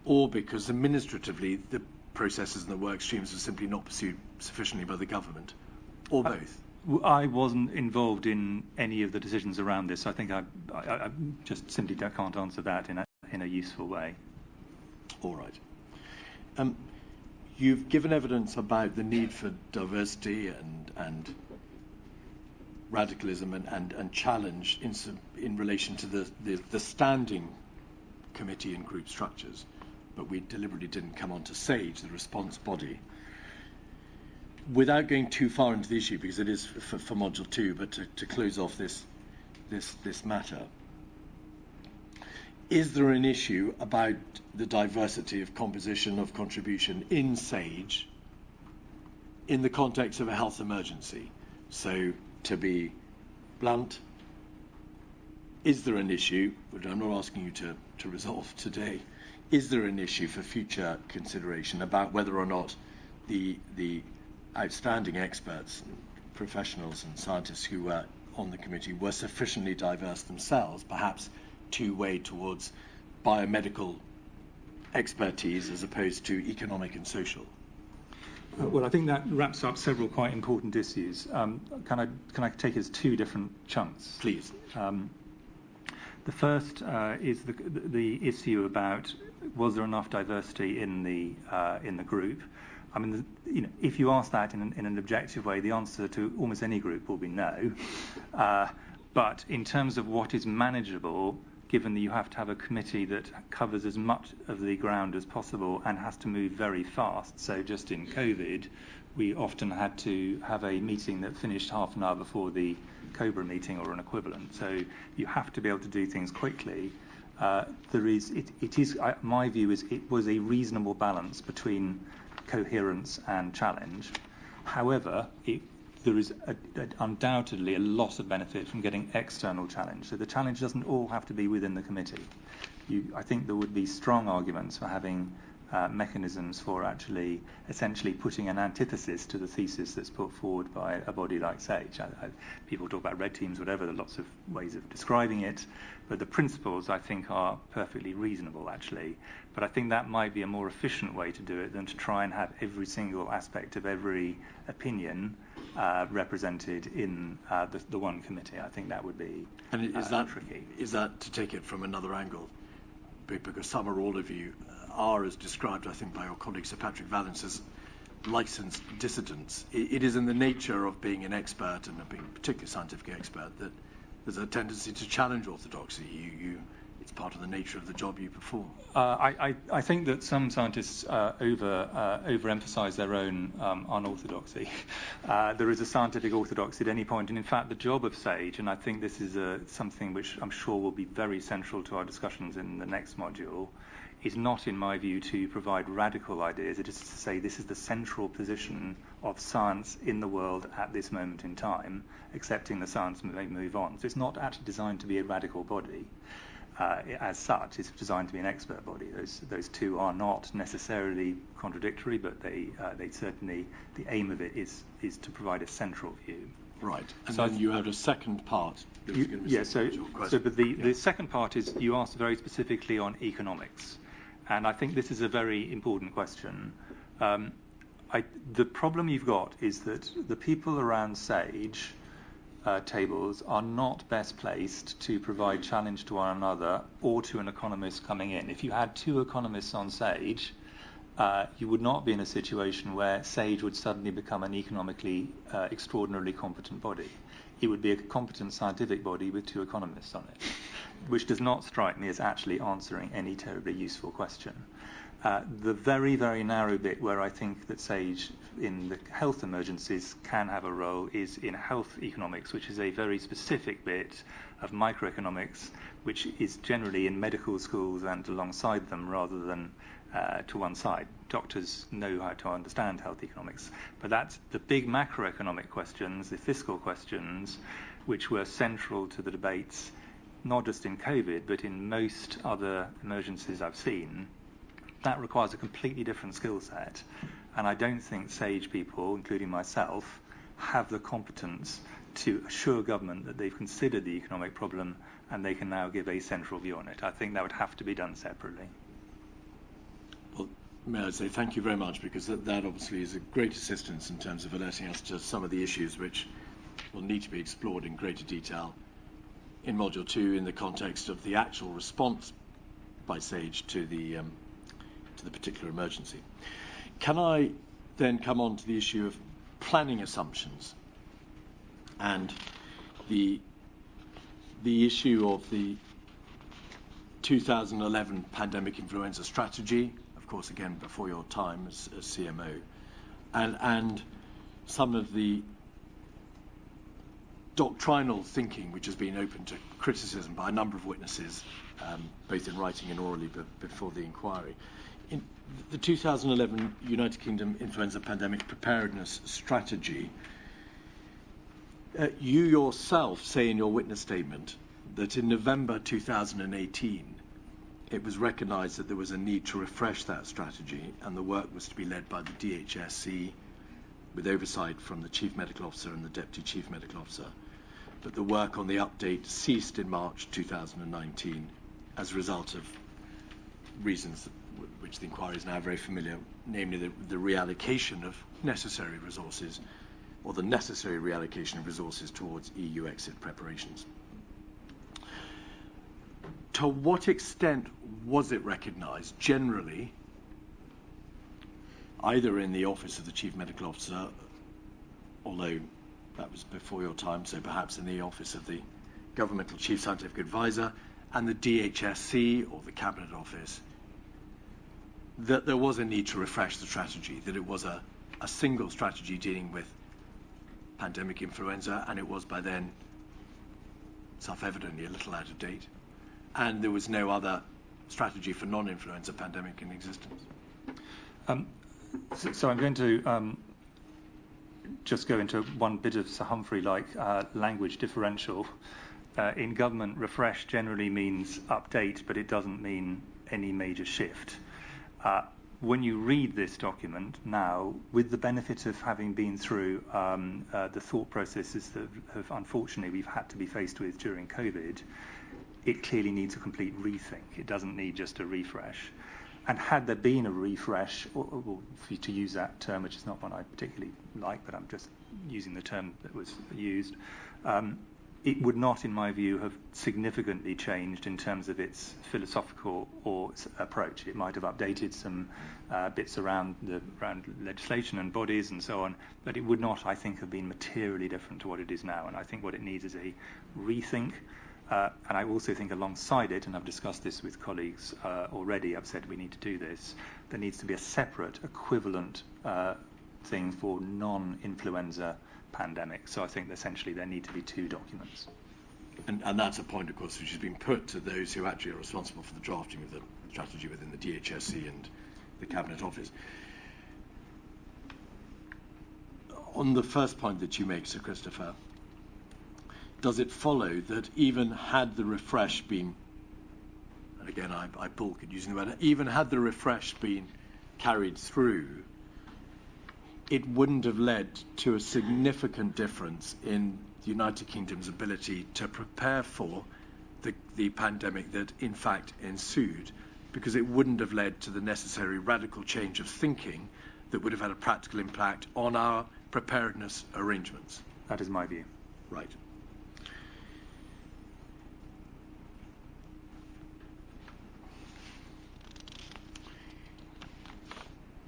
Or because administratively the processes and the work streams were simply not pursued sufficiently by the government? Or both? I wasn't involved in any of the decisions around this. I think I just simply can't answer that in a useful way. All right. You've given evidence about the need for diversity and radicalism and challenge in relation to the standing committee and group structures, but we deliberately didn't come on to SAGE, the response body. Without going too far into the issue, because it is for Module 2, but to close off this matter, is there an issue about the diversity of composition of contribution in SAGE in the context of a health emergency. So, to be blunt, is there an issue, which I'm not asking you to resolve today, is there an issue for future consideration about whether or not the outstanding experts, professionals and scientists who were on the committee were sufficiently diverse themselves, perhaps to weigh towards biomedical expertise as opposed to economic and social? Well, I think that wraps up several quite important issues. Can I take it as two different chunks? Please. The first is the issue about was there enough diversity in the group. I mean, if you ask that in an objective way, the answer to almost any group will be no. But in terms of what is manageable, given that you have to have a committee that covers as much of the ground as possible and has to move very fast. So just in COVID, we often had to have a meeting that finished half an hour before the COBRA meeting or an equivalent. So you have to be able to do things quickly. My view is it was a reasonable balance between coherence and challenge. However, there is undoubtedly a lot of benefit from getting external challenge. So the challenge doesn't all have to be within the committee. I think there would be strong arguments for having mechanisms for actually essentially putting an antithesis to the thesis that's put forward by a body like SAGE. People talk about red teams, whatever, there are lots of ways of describing it, but the principles I think are perfectly reasonable actually. But I think that might be a more efficient way to do it than to try and have every single aspect of every opinion represented in the one committee. I think that would be tricky. Is that, to take it from another angle, because some or all of you are, as described, I think, by your colleague Sir Patrick Vallance, as licensed dissidents. It is in the nature of being an expert, and of being a particularly scientific expert, that there's a tendency to challenge orthodoxy. It's part of the nature of the job you perform. I think that some scientists overemphasize their own unorthodoxy. There is a scientific orthodoxy at any point, and in fact the job of SAGE, and I think this is something which I'm sure will be very central to our discussions in the next module, is not, in my view, to provide radical ideas. It is to say this is the central position of science in the world at this moment in time, accepting the science may move on. So it's not actually designed to be a radical body. As such, it's designed to be an expert body. Those two are not necessarily contradictory, but they certainly, the aim of it is to provide a central view. Right. And so then you had a second part. The second part is you asked very specifically on economics. And I think this is a very important question. The problem you've got is that the people around SAGE tables are not best placed to provide challenge to one another or to an economist coming in. If you had two economists on SAGE, you would not be in a situation where SAGE would suddenly become an economically extraordinarily competent body. It would be a competent scientific body with two economists on it, which does not strike me as actually answering any terribly useful question. The very, very narrow bit where I think that SAGE in the health emergencies can have a role is in health economics, which is a very specific bit of microeconomics, which is generally in medical schools and alongside them rather than to one side. Doctors know how to understand health economics, but that's the big macroeconomic questions, the fiscal questions, which were central to the debates, not just in COVID, but in most other emergencies I've seen. That requires a completely different skill set, and I don't think SAGE people, including myself, have the competence to assure government that they've considered the economic problem and they can now give a central view on it. I think that would have to be done separately. Well, may I say thank you very much, because that obviously is a great assistance in terms of alerting us to some of the issues which will need to be explored in greater detail in Module 2 in the context of the actual response by SAGE to the particular emergency. Can I then come on to the issue of planning assumptions and the issue of the 2011 pandemic influenza strategy, of course, again, before your time as CMO, and some of the doctrinal thinking which has been open to criticism by a number of witnesses, both in writing and orally before the inquiry. In the 2011 United Kingdom influenza pandemic preparedness strategy, you yourself say in your witness statement that in November 2018 it was recognised that there was a need to refresh that strategy, and the work was to be led by the DHSC with oversight from the Chief Medical Officer and the Deputy Chief Medical Officer. But the work on the update ceased in March 2019 as a result of reasons which the inquiry is now very familiar, namely the reallocation of necessary resources, or the necessary reallocation of resources towards EU exit preparations. To what extent was it recognised generally, either in the Office of the Chief Medical Officer, although that was before your time, so perhaps in the Office of the Governmental Chief Scientific Advisor and the DHSC or the Cabinet Office, that there was a need to refresh the strategy, that it was a single strategy dealing with pandemic influenza, and it was by then self-evidently a little out of date, and there was no other strategy for non-influenza pandemic in existence? So I'm going to just go into one bit of Sir Humphrey-like language differential. In government, refresh generally means update, but it doesn't mean any major shift. When you read this document now, with the benefit of having been through the thought processes that have unfortunately we've had to be faced with during COVID, it clearly needs a complete rethink. It doesn't need just a refresh. And had there been a refresh, or to use that term, which is not one I particularly like, but I'm just using the term that was used, it would not, in my view, have significantly changed in terms of its philosophical or approach. It might have updated some bits around legislation and bodies and so on, but it would not, I think, have been materially different to what it is now. And I think what it needs is a rethink. And I also think alongside it, and I've discussed this with colleagues already, I've said we need to do this, there needs to be a separate equivalent thing for non-influenza pandemic. So I think essentially there need to be two documents. And that's a point, of course, which has been put to those who actually are responsible for the drafting of the strategy within the DHSC and the Cabinet Office. On the first point that you make, Sir Christopher, does it follow that even had the refresh been, and again I balk at using the word, even had the refresh been carried through, it wouldn't have led to a significant difference in the United Kingdom's ability to prepare for the pandemic that in fact ensued, because it wouldn't have led to the necessary radical change of thinking that would have had a practical impact on our preparedness arrangements? That is my view. Right.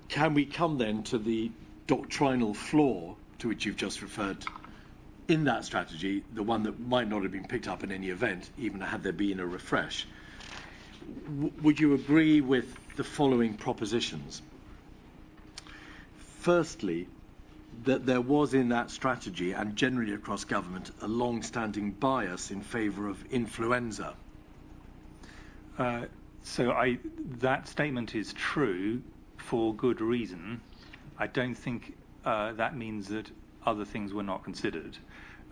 Can we come then to the doctrinal flaw to which you've just referred in that strategy, the one that might not have been picked up in any event, even had there been a refresh? Would you agree with the following propositions? Firstly, that there was in that strategy, and generally across government, a long-standing bias in favour of influenza. That statement is true for good reason. I don't think that means that other things were not considered.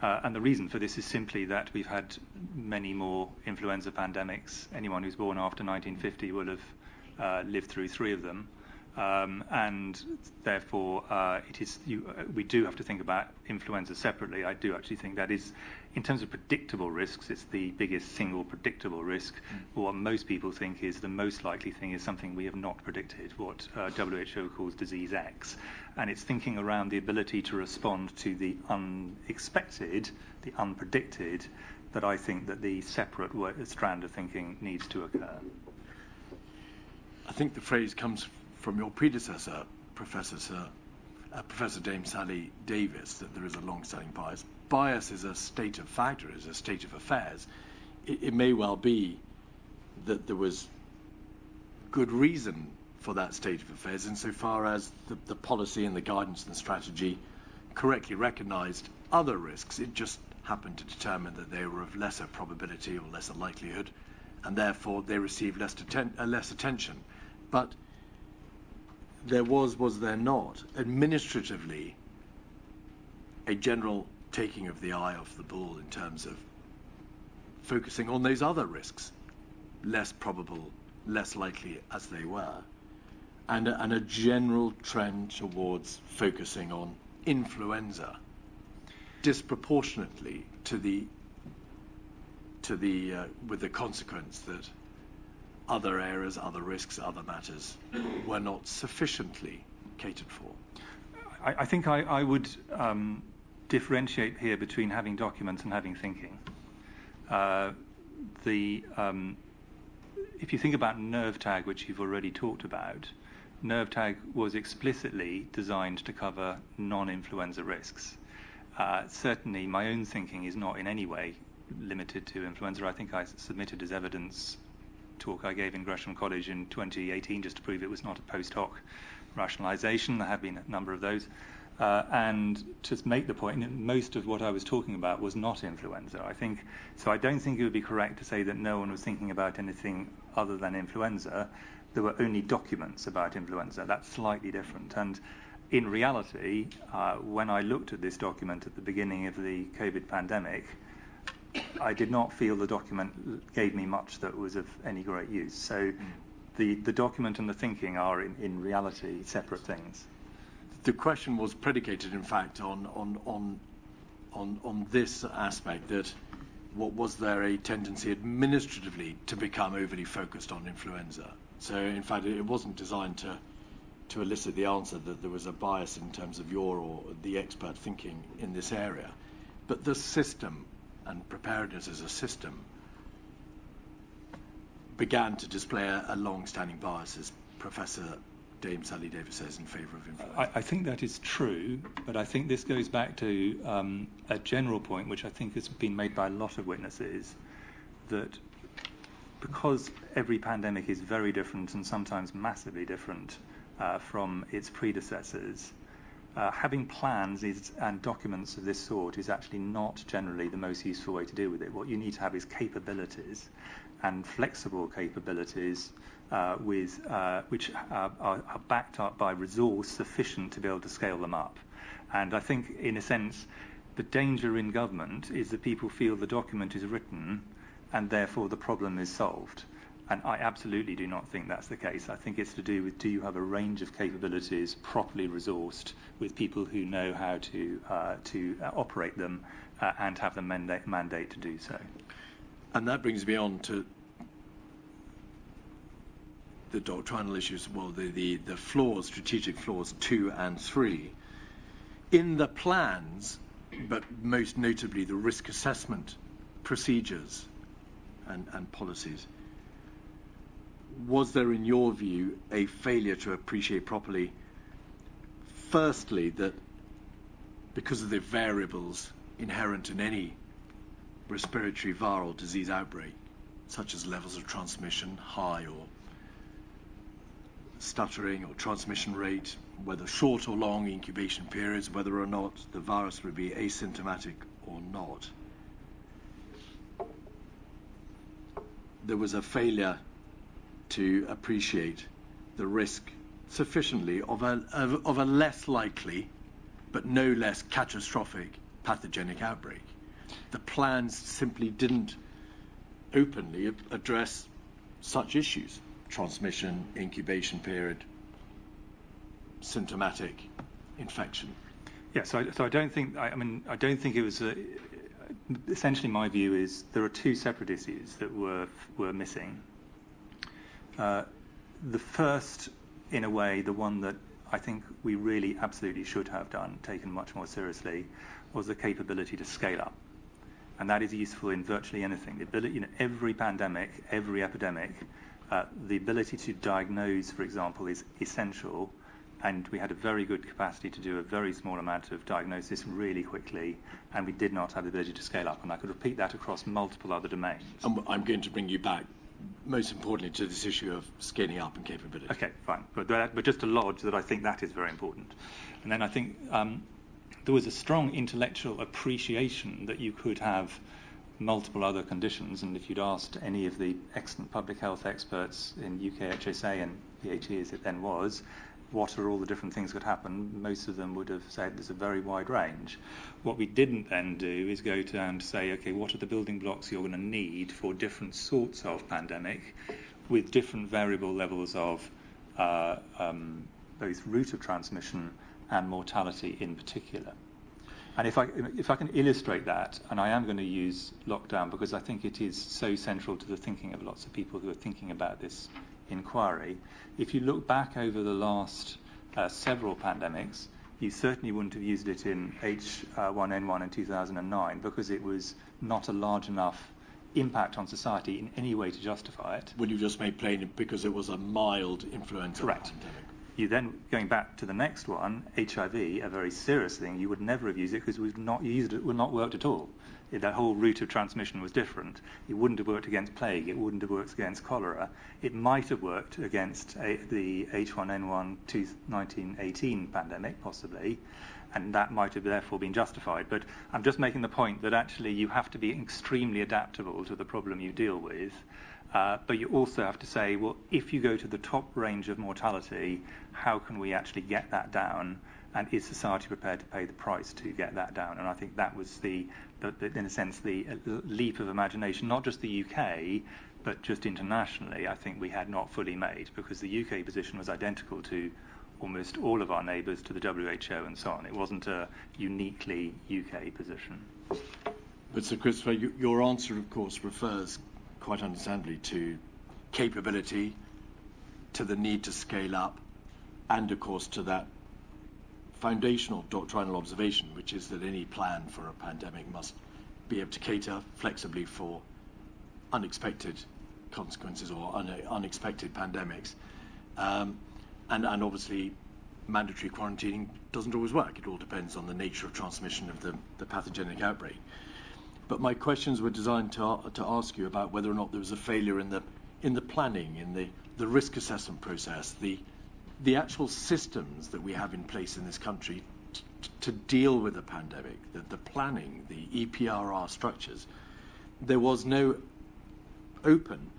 And the reason for this is simply that we've had many more influenza pandemics. Anyone who's born after 1950 will have lived through three of them. And therefore, we do have to think about influenza separately. I do actually think that is, in terms of predictable risks, it's the biggest single predictable risk. What most people think is the most likely thing is something we have not predicted, what WHO calls disease X. And it's thinking around the ability to respond to the unexpected, the unpredicted, that I think that the separate strand of thinking needs to occur. I think the phrase comes from your predecessor, Professor Dame Sally Davis, that there is a long-standing bias. Bias is a state of fact, or is a state of affairs. It may well be that there was good reason for that state of affairs insofar as the policy and the guidance and the strategy correctly recognised other risks. It just happened to determine that they were of lesser probability or lesser likelihood, and therefore they received less attention. But there was there not, administratively, a general taking of the eye off the ball in terms of focusing on those other risks, less probable, less likely as they were, and a general trend towards focusing on influenza disproportionately with the consequence that other areas, other risks, other matters were not sufficiently catered for. I think I would differentiate here between having documents and having thinking. If you think about nerve tag, which you've already talked about, nerve tag was explicitly designed to cover non-influenza risks. Certainly my own thinking is not in any way limited to influenza. I think I submitted as evidence talk I gave in Gresham College in 2018 just to prove it was not a post hoc rationalisation. There have been a number of those. And to make the point, most of what I was talking about was not influenza. I don't think it would be correct to say that no one was thinking about anything other than influenza. There were only documents about influenza. That's slightly different. And in reality, when I looked at this document at the beginning of the COVID pandemic, I did not feel the document gave me much that was of any great use. So the document and the thinking are in reality separate things. The question was predicated, in fact, on this aspect, that was there a tendency administratively to become overly focused on influenza? So, in fact, it wasn't designed to elicit the answer that there was a bias in terms of your or the expert thinking in this area. But the system and preparedness as a system began to display a long-standing bias, as Professor Dame Sally Davis says, in favour of influenza. I think that is true, but I think this goes back to a general point, which I think has been made by a lot of witnesses, that because every pandemic is very different and sometimes massively different from its predecessors, having plans and documents of this sort is actually not generally the most useful way to deal with it. What you need to have is capabilities, and flexible capabilities which are backed up by resource sufficient to be able to scale them up. And I think, in a sense, the danger in government is that people feel the document is written and therefore the problem is solved. And I absolutely do not think that's the case. I think it's to do with, do you have a range of capabilities properly resourced with people who know how to operate them and have the mandate to do so. And that brings me on to the doctrinal issues, well, the flaws, strategic flaws 2 and 3. In the plans, but most notably the risk assessment procedures and policies, was there, in your view, a failure to appreciate properly, firstly, that because of the variables inherent in any respiratory viral disease outbreak, such as levels of transmission, high or stuttering, or transmission rate, whether short or long incubation periods, whether or not the virus would be asymptomatic or not, there was a failure to appreciate the risk sufficiently of a less likely but no less catastrophic pathogenic outbreak. The plans simply didn't openly address such issues: transmission, incubation period, symptomatic infection. Yeah, so I don't think, I don't think it was essentially my view is there are two separate issues that were missing. The first, in a way, the one that I think we really absolutely should have taken much more seriously, was the capability to scale up. And that is useful in virtually anything. The ability, every pandemic, every epidemic, the ability to diagnose, for example, is essential. And we had a very good capacity to do a very small amount of diagnosis really quickly, and we did not have the ability to scale up. And I could repeat that across multiple other domains. I'm going to bring you back, most importantly, to this issue of scaling up and capability. Okay, fine. But just to lodge that I think that is very important. And then I think there was a strong intellectual appreciation that you could have multiple other conditions, and if you'd asked any of the excellent public health experts in UK HSA and PHE as it then was, what are all the different things that could happen, most of them would have said there's a very wide range. What we didn't then do is go down to say, okay, what are the building blocks you're going to need for different sorts of pandemic with different variable levels of both route of transmission and mortality in particular. And if I can illustrate that, and I am going to use lockdown because I think it is so central to the thinking of lots of people who are thinking about this inquiry. If you look back over the last several pandemics, you certainly wouldn't have used it in H1N1 in 2009 because it was not a large enough impact on society in any way to justify it. Would you just make plain because it was a mild influenza Correct. pandemic? You then, going back to the next one, HIV, a very serious thing, you would never have used it because we've not used it, would not worked at all. That whole route of transmission was different. It wouldn't have worked against plague. It wouldn't have worked against cholera. It might have worked against the H1N1 1918 pandemic, possibly, and that might have therefore been justified. But I'm just making the point that actually you have to be extremely adaptable to the problem you deal with. But you also have to say, well, if you go to the top range of mortality, how can we actually get that down? And is society prepared to pay the price to get that down? And I think that was in a sense, the leap of imagination, not just the UK, but just internationally, I think we had not fully made, because the UK position was identical to almost all of our neighbours, to the WHO and so on. It wasn't a uniquely UK position. But Sir Christopher, your answer, of course, refers quite understandably to capability, to the need to scale up, and of course to that foundational doctrinal observation, which is that any plan for a pandemic must be able to cater flexibly for unexpected consequences or unexpected pandemics. And obviously mandatory quarantining doesn't always work. It all depends on the nature of transmission of the pathogenic outbreak. But my questions were designed to ask you about whether or not there was a failure in the planning, in the risk assessment process, the actual systems that we have in place in this country to deal with a pandemic, the planning, the EPRR structures. There was no open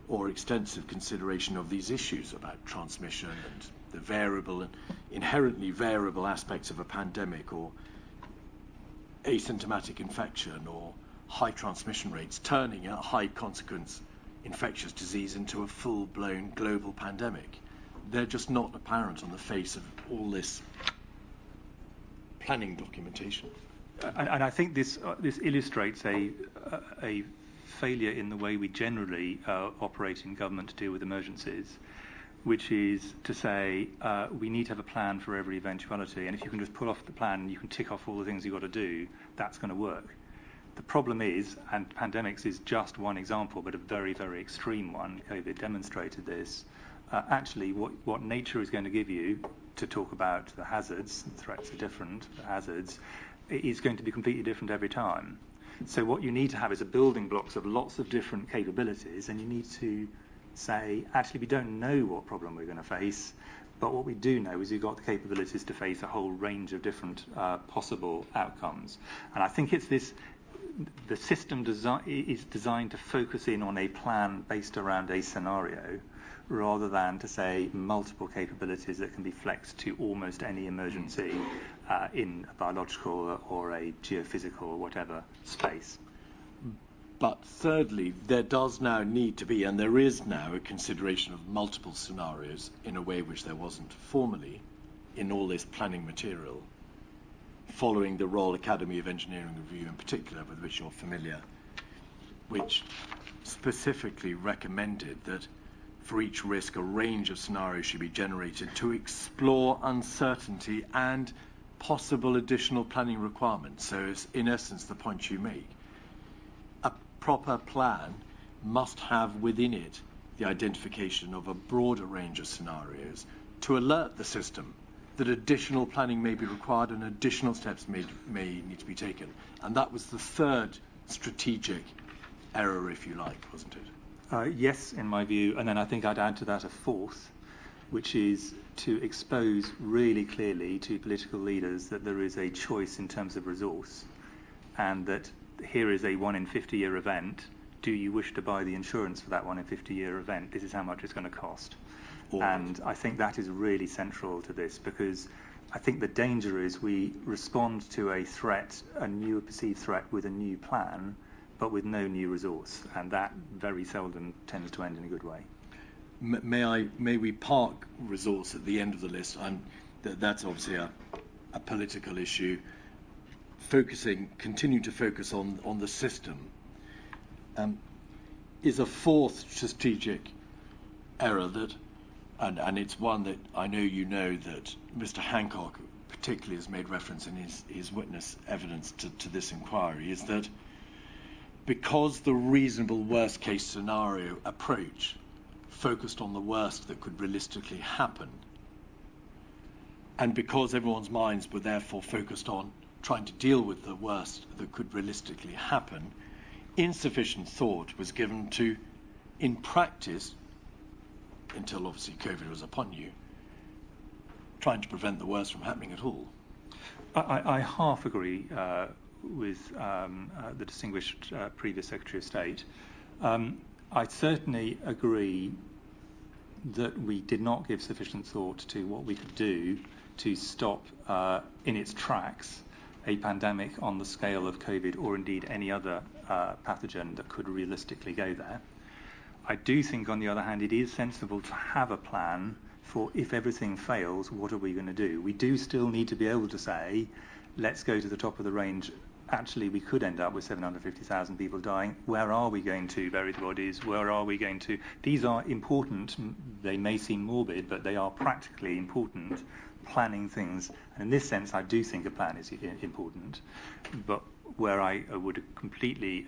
or extensive consideration of these issues about transmission and the variable and inherently variable aspects of a pandemic, or asymptomatic infection, or high transmission rates, turning a high consequence infectious disease into a full-blown global pandemic. They're just not apparent on the face of all this planning documentation. And I think this illustrates a failure in the way we generally operate in government to deal with emergencies, which is to say we need to have a plan for every eventuality, and if you can just pull off the plan and you can tick off all the things you've got to do, that's going to work. The problem is, and pandemics is just one example, but a very, very extreme one, COVID demonstrated this, actually what nature is going to give you to talk about the hazards, the threats are different, the hazards, is going to be completely different every time. So what you need to have is a building blocks of lots of different capabilities, and you need to say, actually, we don't know what problem we're going to face, but what we do know is we've got the capabilities to face a whole range of different possible outcomes. And I think it's this, the system is designed to focus in on a plan based around a scenario, rather than to say multiple capabilities that can be flexed to almost any emergency in a biological or a geophysical or whatever space. But thirdly, there does now need to be, and there is now, a consideration of multiple scenarios in a way which there wasn't formerly in all this planning material, following the Royal Academy of Engineering Review in particular, with which you're familiar, which specifically recommended that for each risk, a range of scenarios should be generated to explore uncertainty and possible additional planning requirements. So it's, in essence, the point you make. A proper plan must have within it the identification of a broader range of scenarios to alert the system that additional planning may be required and additional steps may need to be taken. And that was the third strategic error, if you like, wasn't it? Yes, in my view, and then I think I'd add to that a fourth, which is to expose really clearly to political leaders that there is a choice in terms of resource, and that here is a 1 in 50-year event do you wish to buy the insurance for that 1 in 50-year event? This is how much it's going to cost. And I think that is really central to this, because I think the danger is we respond to a threat, a new perceived threat, with a new plan, but with no new resource, and that very seldom tends to end in a good way. May we park resource at the end of the list? That's obviously a political issue. Continue to focus on the system. Is a fourth strategic error that, and it's one that I know that Mr. Hancock particularly has made reference in his witness evidence to this inquiry, is that because the reasonable worst case scenario approach focused on the worst that could realistically happen, and because everyone's minds were therefore focused on trying to deal with the worst that could realistically happen, insufficient thought was given to, in practice, until obviously COVID was upon you, trying to prevent the worst from happening at all. I half agree with the distinguished previous Secretary of State. I certainly agree that we did not give sufficient thought to what we could do to stop in its tracks a pandemic on the scale of COVID, or indeed any other pathogen that could realistically go there. I do think, on the other hand, it is sensible to have a plan for if everything fails, what are we going to do? We do still need to be able to say, let's go to the top of the range. Actually, we could end up with 750,000 people dying. Where are we going to bury the bodies? Where are we going to? These are important. They may seem morbid, but they are practically important planning things. And in this sense, I do think a plan is important. But where I would completely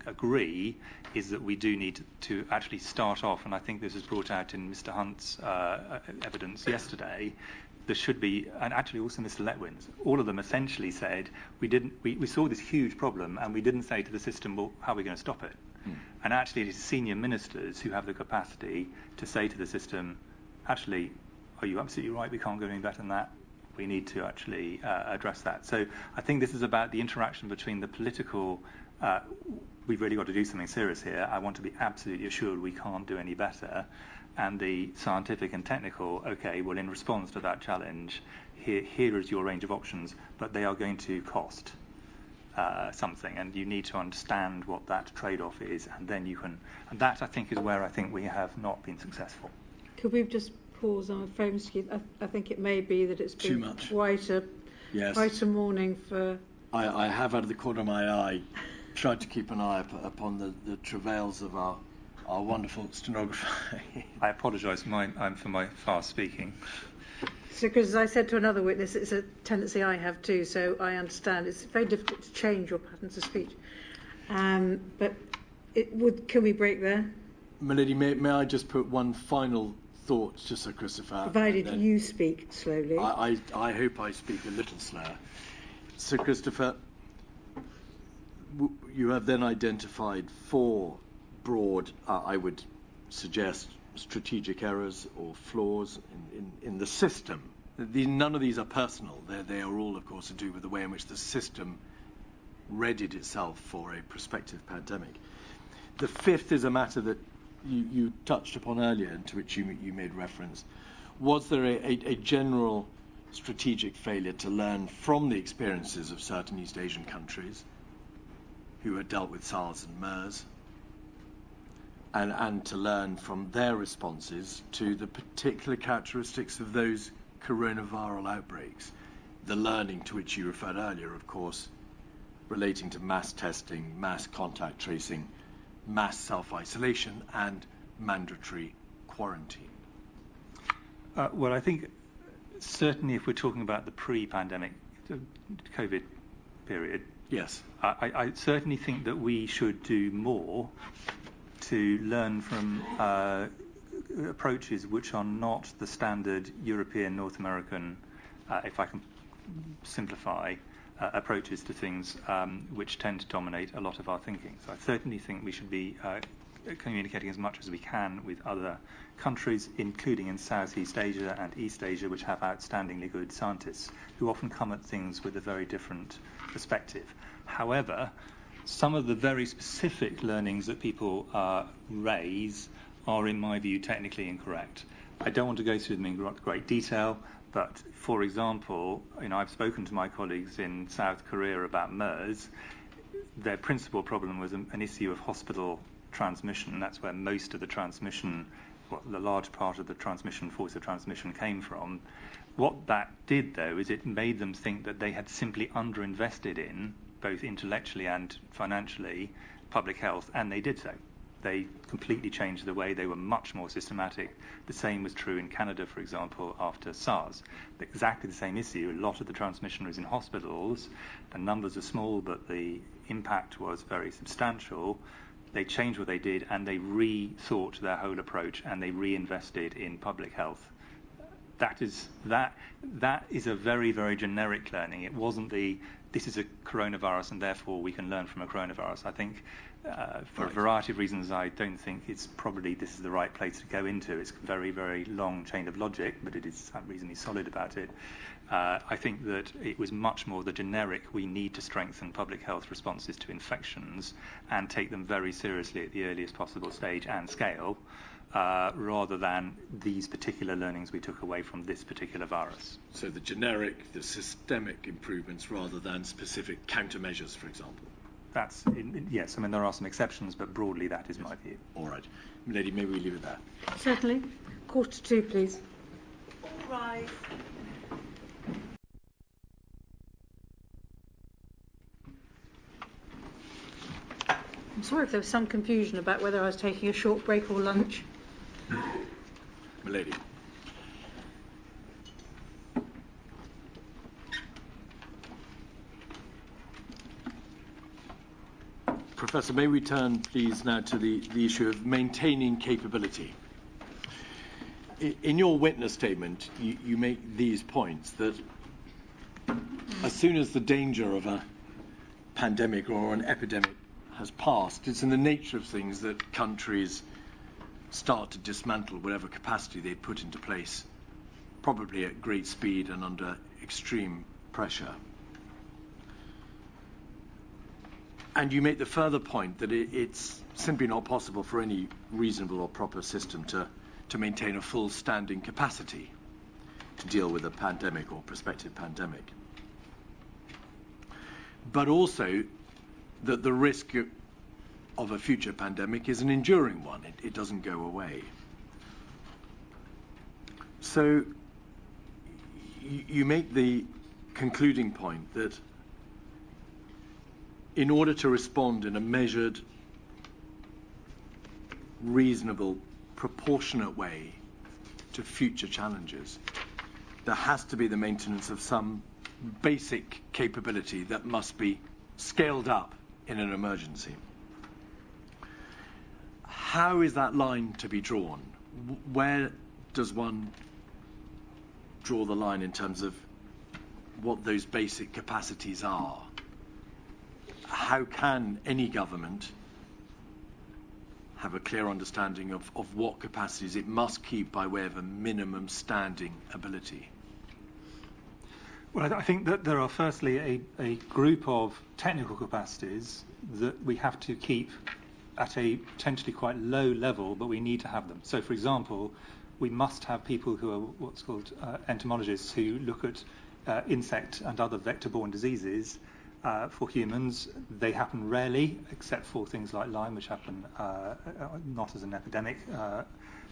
agree is that we do need to actually start off, and I think this was brought out in Mr. Hunt's evidence yesterday. There should be, and actually also Mr. Letwin's, all of them essentially said we saw this huge problem and we didn't say to the system, well, how are we going to stop it? And actually it is senior ministers who have the capacity to say to the system, actually, are you absolutely right, we can't go any better than that? We need to actually address that. So I think this is about the interaction between the political, we've really got to do something serious here, I want to be absolutely assured we can't do any better, and the scientific and technical, okay, well, in response to that challenge, here is your range of options, but they are going to cost something, and you need to understand what that trade-off is, and then you can, and that, I think, is where I think we have not been successful. Could we just pause on phones? I think it may be that it's been Too much. quite a morning for... I have, out of the corner of my eye, tried to keep an eye upon the travails of our wonderful stenographer. I apologise for my fast speaking. So, because as I said to another witness, it's a tendency I have too, so I understand. It's very difficult to change your patterns of speech. But can we break there? My lady, may I just put one final thought to Sir Christopher? Provided you speak slowly. I hope I speak a little slower. Sir Christopher, you have then identified 4 broad, I would suggest, strategic errors or flaws in the system. None of these are personal. They are all, of course, to do with the way in which the system readied itself for a prospective pandemic. The 5th is a matter that you touched upon earlier, and to which you made reference. Was there a general strategic failure to learn from the experiences of certain East Asian countries who had dealt with SARS and MERS, and to learn from their responses to the particular characteristics of those coronavirus outbreaks? The learning to which you referred earlier, of course, relating to mass testing, mass contact tracing, mass self-isolation, and mandatory quarantine. Well, I think certainly if we're talking about the pre-pandemic COVID period, yes, I certainly think that we should do more to learn from approaches which are not the standard European, North American, if I can simplify, approaches to things which tend to dominate a lot of our thinking. So I certainly think we should be communicating as much as we can with other countries, including in Southeast Asia and East Asia, which have outstandingly good scientists who often come at things with a very different perspective. However, Some of the very specific learnings that people raise are, in my view, technically incorrect. I don't want to go through them in great detail, but for example, I've spoken to my colleagues in South Korea about MERS. Their principal problem was an issue of hospital transmission, and that's where most of the transmission, the large part of the transmission, force of transmission came from. What that did, though, is it made them think that they had simply underinvested in, both intellectually and financially, public health, and they did so. They completely changed the way. They were much more systematic. The same was true in Canada, for example, after SARS. Exactly the same issue. A lot of the transmission was in hospitals. The numbers are small, but the impact was very substantial. They changed what they did, and they rethought their whole approach, and they reinvested in public health. That is a very, very generic learning. It wasn't this is a coronavirus, and therefore we can learn from a coronavirus. I think for a variety of reasons, I don't think this is the right place to go into. It's a very, very long chain of logic, but it is reasonably solid about it. I think that it was much more the generic, we need to strengthen public health responses to infections and take them very seriously at the earliest possible stage and scale, rather than these particular learnings we took away from this particular virus. So the generic, the systemic improvements rather than specific countermeasures, for example. Yes, there are some exceptions, but broadly that is my view. All right. Milady, maybe we leave it there. Certainly. 1:45, please. All right. I'm sorry if there was some confusion about whether I was taking a short break or lunch. Milady. Professor, may we turn, please, now to the issue of maintaining capability. In your witness statement, you make these points that as soon as the danger of a pandemic or an epidemic has passed, it's in the nature of things that countries start to dismantle whatever capacity they put into place, probably at great speed and under extreme pressure. And you make the further point that it's simply not possible for any reasonable or proper system to maintain a full standing capacity to deal with a pandemic or prospective pandemic. But also that the risk of a future pandemic is an enduring one. It doesn't go away. So you make the concluding point that in order to respond in a measured, reasonable, proportionate way to future challenges, there has to be the maintenance of some basic capability that must be scaled up in an emergency. How is that line to be drawn? Where does one draw the line in terms of what those basic capacities are? How can any government have a clear understanding of what capacities it must keep by way of a minimum standing ability? Well, I think that there are firstly a group of technical capacities that we have to keep at a potentially quite low level, but we need to have them. So, for example, we must have people who are what's called entomologists who look at insect and other vector-borne diseases. For humans, they happen rarely, except for things like Lyme, which happen not as an epidemic.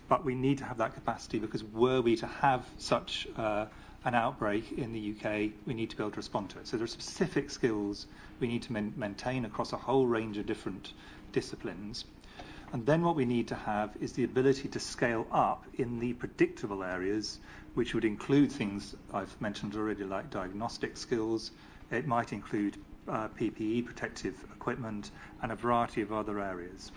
But we need to have that capacity because were we to have such an outbreak in the UK, we need to be able to respond to it. So there are specific skills we need to maintain across a whole range of different disciplines. And then what we need to have is the ability to scale up in the predictable areas, which would include things I've mentioned already, like diagnostic skills. It might include PPE, protective equipment, and a variety of other areas.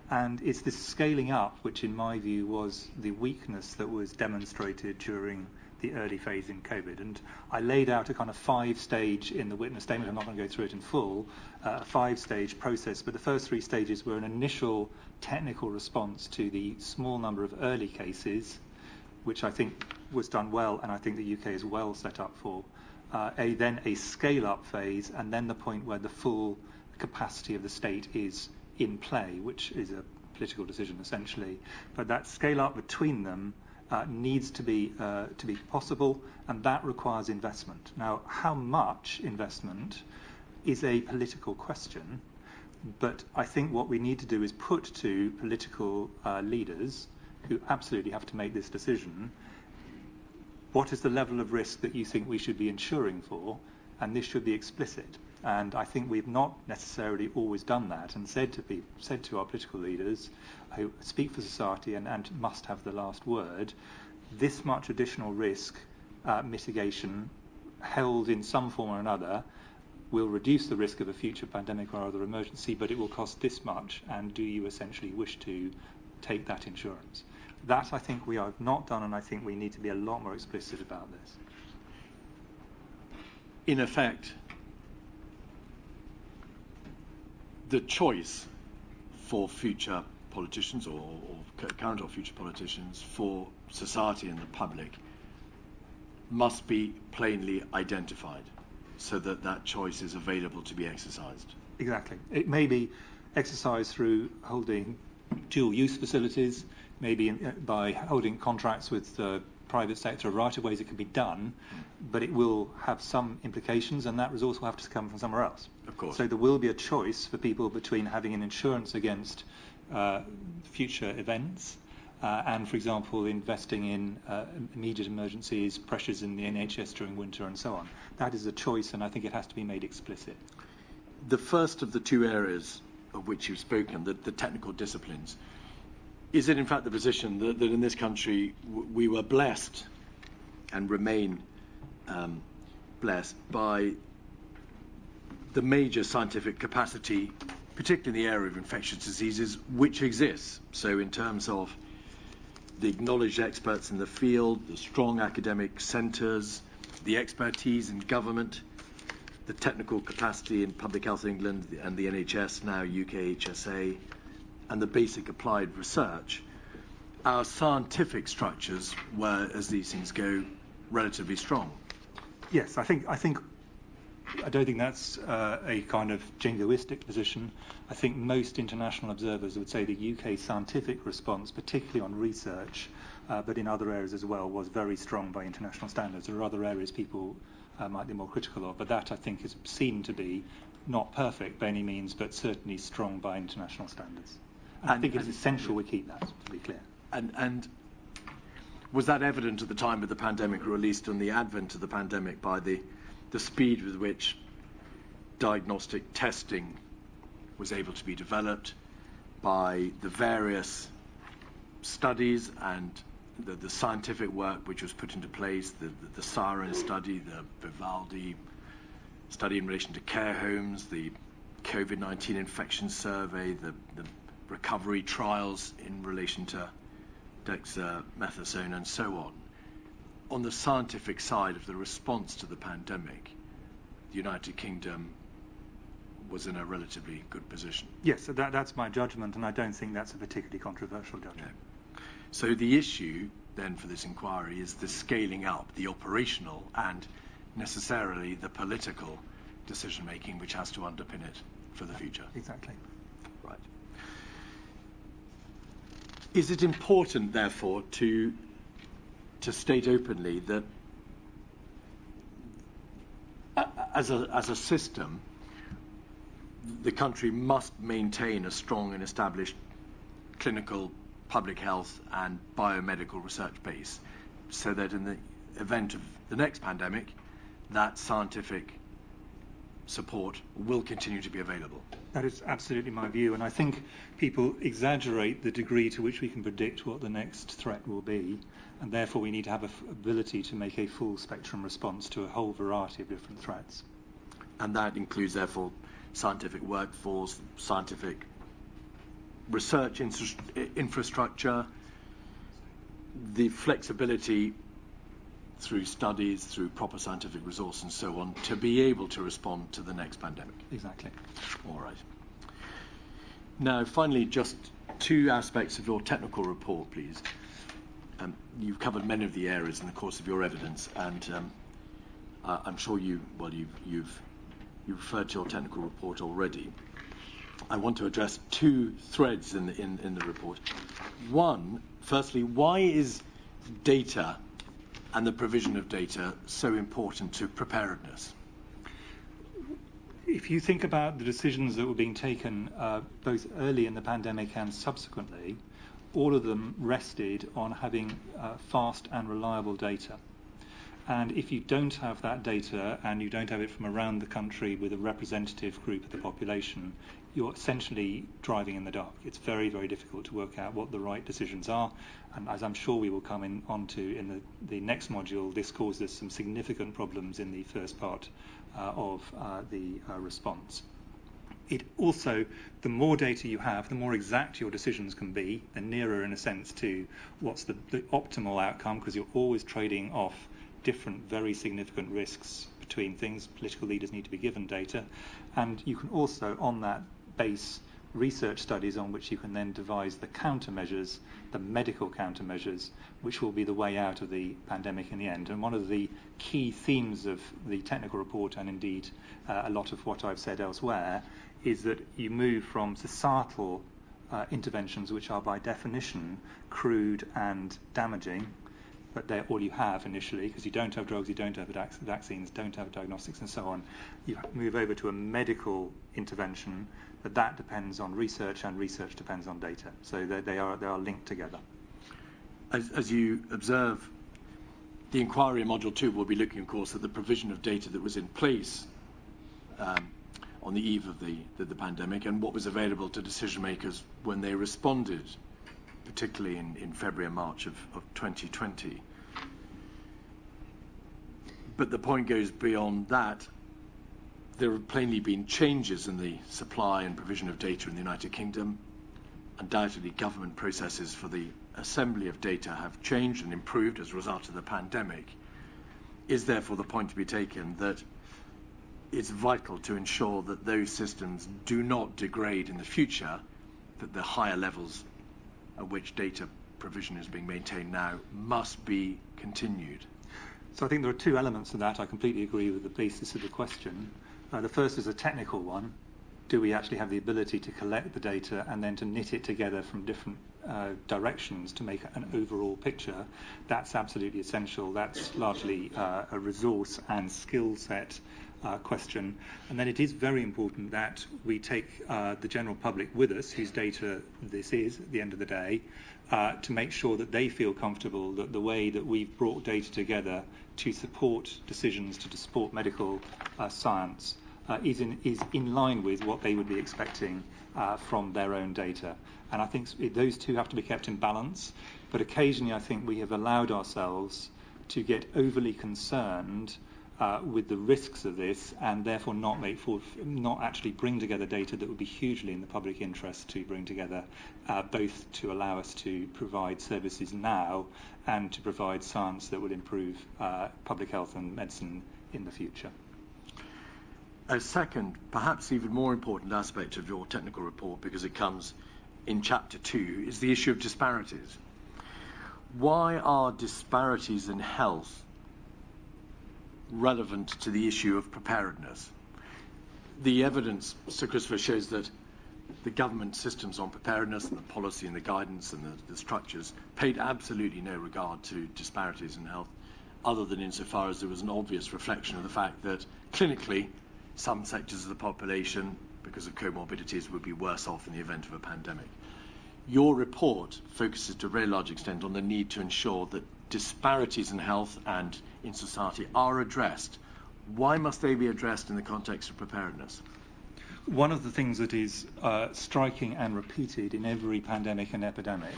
And it's this scaling up, which in my view was the weakness that was demonstrated during the early phase in COVID. And I laid out a kind of 5-stage in the witness statement. I'm not going to go through it in full, 5-stage process. But the first 3 stages were an initial technical response to the small number of early cases, which I think was done well, and I think the UK is well set up for. Then a scale-up phase, and then the point where the full capacity of the state is in play, which is a political decision essentially. But that scale up between them needs to be possible, and that requires investment. Now, how much investment is a political question, but I think what we need to do is put to political leaders who absolutely have to make this decision, what is the level of risk that you think we should be insuring for, and this should be explicit. And I think we've not necessarily always done that and said to our political leaders who speak for society and must have the last word, this much additional risk mitigation held in some form or another will reduce the risk of a future pandemic or other emergency, but it will cost this much, and do you essentially wish to take that insurance? That I think we have not done, and I think we need to be a lot more explicit about this. In effect, the choice for future politicians or current or future politicians, for society and the public, must be plainly identified so that that choice is available to be exercised. Exactly. It may be exercised through holding dual-use facilities, maybe by holding contracts with the private sector. A variety of ways it can be done, but it will have some implications, and that resource will have to come from somewhere else. Of course. So there will be a choice for people between having an insurance against future events and, for example, investing in immediate emergencies, pressures in the NHS during winter, and so on. That is a choice, and I think it has to be made explicit. The first of the two areas of which you've spoken, the technical disciplines, is it in fact the position that in this country we were blessed and remain blessed by the major scientific capacity, particularly in the area of infectious diseases, which exists? So in terms of the acknowledged experts in the field, the strong academic centres, the expertise in government, the technical capacity in Public Health England and the NHS, now UKHSA, and the basic applied research, our scientific structures were, as these things go, relatively strong. Yes, I don't think that's a kind of jingoistic position. I think most international observers would say the UK scientific response, particularly on research, but in other areas as well, was very strong by international standards. There are other areas people might be more critical of, but that I think is seen to be not perfect by any means, but certainly strong by international standards. And I think it's essential we keep that, to be clear. And was that evident at the time of the pandemic, or at least on the advent of the pandemic, by the speed with which diagnostic testing was able to be developed, by the various studies and the scientific work which was put into place, the SIREN study, the Vivaldi study in relation to care homes, the COVID-19 infection survey, the recovery trials in relation to dexamethasone and so on. On the scientific side of the response to the pandemic, the United Kingdom was in a relatively good position. Yes, so that's my judgment, and I don't think that's a particularly controversial judgment. No. So the issue then for this inquiry is the scaling up, the operational and necessarily the political decision-making which has to underpin it for the future. Exactly. Right. Is it important, therefore, to state openly that as a system, the country must maintain a strong and established clinical, public health and biomedical research base, so that in the event of the next pandemic, that scientific support will continue to be available? That is absolutely my view, and I think people exaggerate the degree to which we can predict what the next threat will be, and therefore we need to have an ability to make a full spectrum response to a whole variety of different threats. And that includes, therefore, scientific workforce, scientific research infrastructure, the flexibility through studies, through proper scientific resource and so on, to be able to respond to the next pandemic. Exactly. All right. Now, finally, just two aspects of your technical report, please. You've covered many of the areas in the course of your evidence, and I'm sure you've referred to your technical report already. I want to address two threads in the report. One, firstly, why is data and the provision of data so important to preparedness? If you think about the decisions that were being taken both early in the pandemic and subsequently, all of them rested on having fast and reliable data. And if you don't have that data and you don't have it from around the country with a representative group of the population, you're essentially driving in the dark. It's very, very difficult to work out what the right decisions are. And as I'm sure we will come onto in the next module, this causes some significant problems in the first part of the response. It also, the more data you have, the more exact your decisions can be, the nearer in a sense to what's the optimal outcome, because you're always trading off different very significant risks between things. Political leaders need to be given data, and you can also on that base research studies on which you can then devise the countermeasures, the medical countermeasures, which will be the way out of the pandemic in the end. And one of the key themes of the technical report, and indeed a lot of what I've said elsewhere, is that you move from societal interventions, which are by definition crude and damaging, but they're all you have initially, because you don't have drugs, you don't have vaccines, don't have diagnostics and so on. You move over to a medical intervention, but that depends on research, and research depends on data. So they are linked together. As you observe, the inquiry in Module 2 will be looking, of course, at the provision of data that was in place on the eve of the pandemic and what was available to decision makers when they responded, particularly in February and March of 2020. But the point goes beyond that. There have plainly been changes in the supply and provision of data in the United Kingdom. Undoubtedly, government processes for the assembly of data have changed and improved as a result of the pandemic. Is therefore the point to be taken that it's vital to ensure that those systems do not degrade in the future, that the higher levels at which data provision is being maintained now must be continued? So I think there are two elements of that. I completely agree with the basis of the question. The first is a technical one. Do we actually have the ability to collect the data and then to knit it together from different directions to make an overall picture? That's absolutely essential. That's largely a resource and skill set question. And then it is very important that we take the general public with us, whose data this is at the end of the day, to make sure that they feel comfortable that the way that we've brought data together to support decisions, to support medical science, is in line with what they would be expecting from their own data. And I think those two have to be kept in balance. But occasionally I think we have allowed ourselves to get overly concerned with the risks of this, and therefore not actually bring together data that would be hugely in the public interest to bring together, both to allow us to provide services now and to provide science that would improve public health and medicine in the future. A second, perhaps even more important aspect of your technical report, because it comes in Chapter 2, is the issue of disparities. Why are disparities in health relevant to the issue of preparedness? The evidence, Sir Christopher, shows that the government systems on preparedness and the policy and the guidance and the structures paid absolutely no regard to disparities in health, other than insofar as there was an obvious reflection of the fact that clinically some sectors of the population, because of comorbidities, would be worse off in the event of a pandemic. Your report focuses to a very large extent on the need to ensure that disparities in health and in society are addressed. Why must they be addressed in the context of preparedness? One of the things that is striking and repeated in every pandemic and epidemic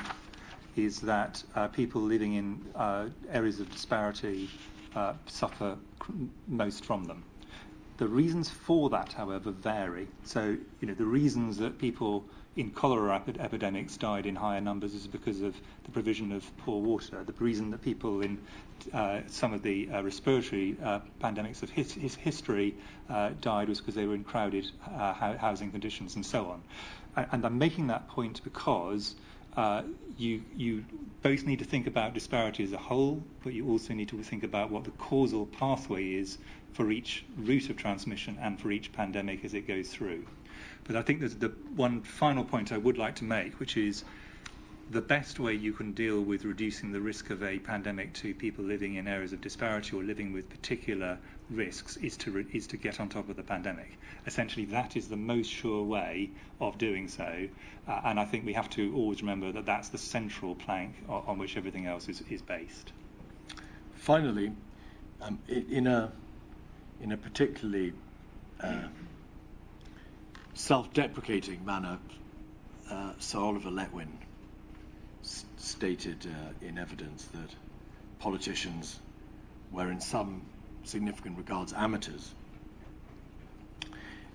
is that people living in areas of disparity suffer most from them. The reasons for that, however, vary. So, the reasons that people in cholera epidemics died in higher numbers is because of the provision of poor water. The reason that people in some of the respiratory pandemics of history died was because they were in crowded housing conditions and so on. And I'm making that point because you both need to think about disparity as a whole, but you also need to think about what the causal pathway is for each route of transmission and for each pandemic as it goes through. But I think there's the one final point I would like to make, which is the best way you can deal with reducing the risk of a pandemic to people living in areas of disparity or living with particular risks is to get on top of the pandemic. Essentially, that is the most sure way of doing so, and I think we have to always remember that that's the central plank on which everything else is based. Finally, in a particularly self-deprecating manner, Sir Oliver Letwin stated in evidence that politicians were in some significant regards amateurs,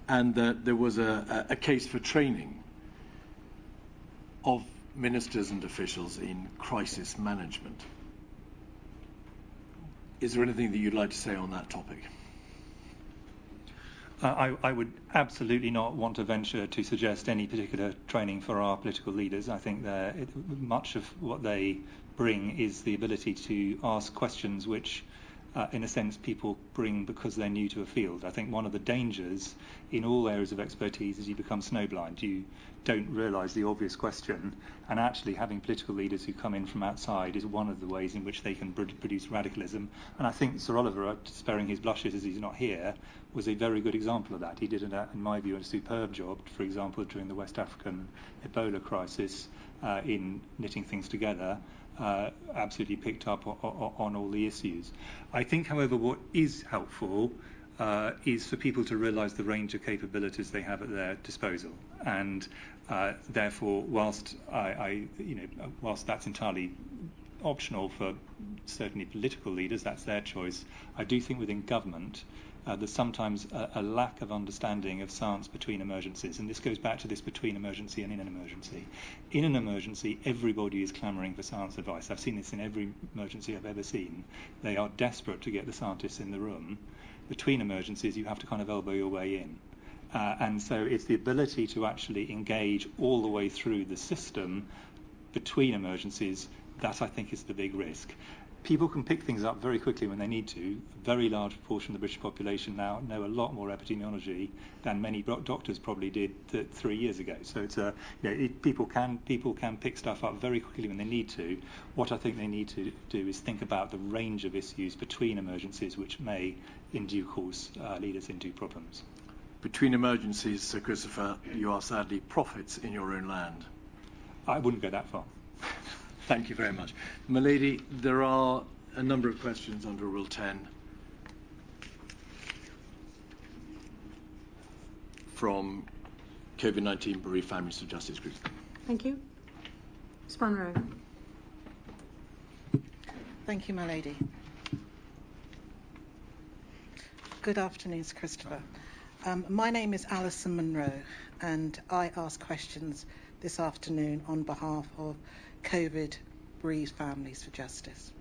and that there was a case for training of ministers and officials in crisis management. Is there anything that you'd like to say on that topic? I would absolutely not want to venture to suggest any particular training for our political leaders. I think much of what they bring is the ability to ask questions which, in a sense, people bring because they're new to a field. I think one of the dangers in all areas of expertise is you become snowblind. You don't realise the obvious question, and actually having political leaders who come in from outside is one of the ways in which they can produce radicalism. And I think Sir Oliver, sparing his blushes as he's not here, was a very good example of that. He did, in my view, a superb job, for example, during the West African Ebola crisis, in knitting things together. Absolutely picked up on all the issues. I think, however, what is helpful is for people to realise the range of capabilities they have at their disposal, and therefore, whilst whilst that's entirely optional for certainly political leaders, that's their choice. I do think within government, there's sometimes a lack of understanding of science between emergencies, and this goes back to this between emergency and in an emergency. In an emergency, everybody is clamouring for science advice. I've seen this in every emergency I've ever seen. They are desperate to get the scientists in the room. Between emergencies, you have to kind of elbow your way in. And so it's the ability to actually engage all the way through the system between emergencies that I think is the big risk. People can pick things up very quickly when they need to. A very large proportion of the British population now know a lot more epidemiology than many doctors probably did 3 years ago. So it's people can pick stuff up very quickly when they need to. What I think they need to do is think about the range of issues between emergencies, which may, in due course, lead us into problems. Between emergencies, Sir Christopher, you are sadly prophets in your own land. I wouldn't go that far. Thank you very much. My lady, there are a number of questions under Rule 10 from COVID-19 Bereaved Families for Justice Group. Thank you. Ms. Munro. Thank you, my lady. Good afternoon, Sir Christopher. My name is Alison Munro, and I ask questions this afternoon on behalf of COVID Bereaved Families for Justice.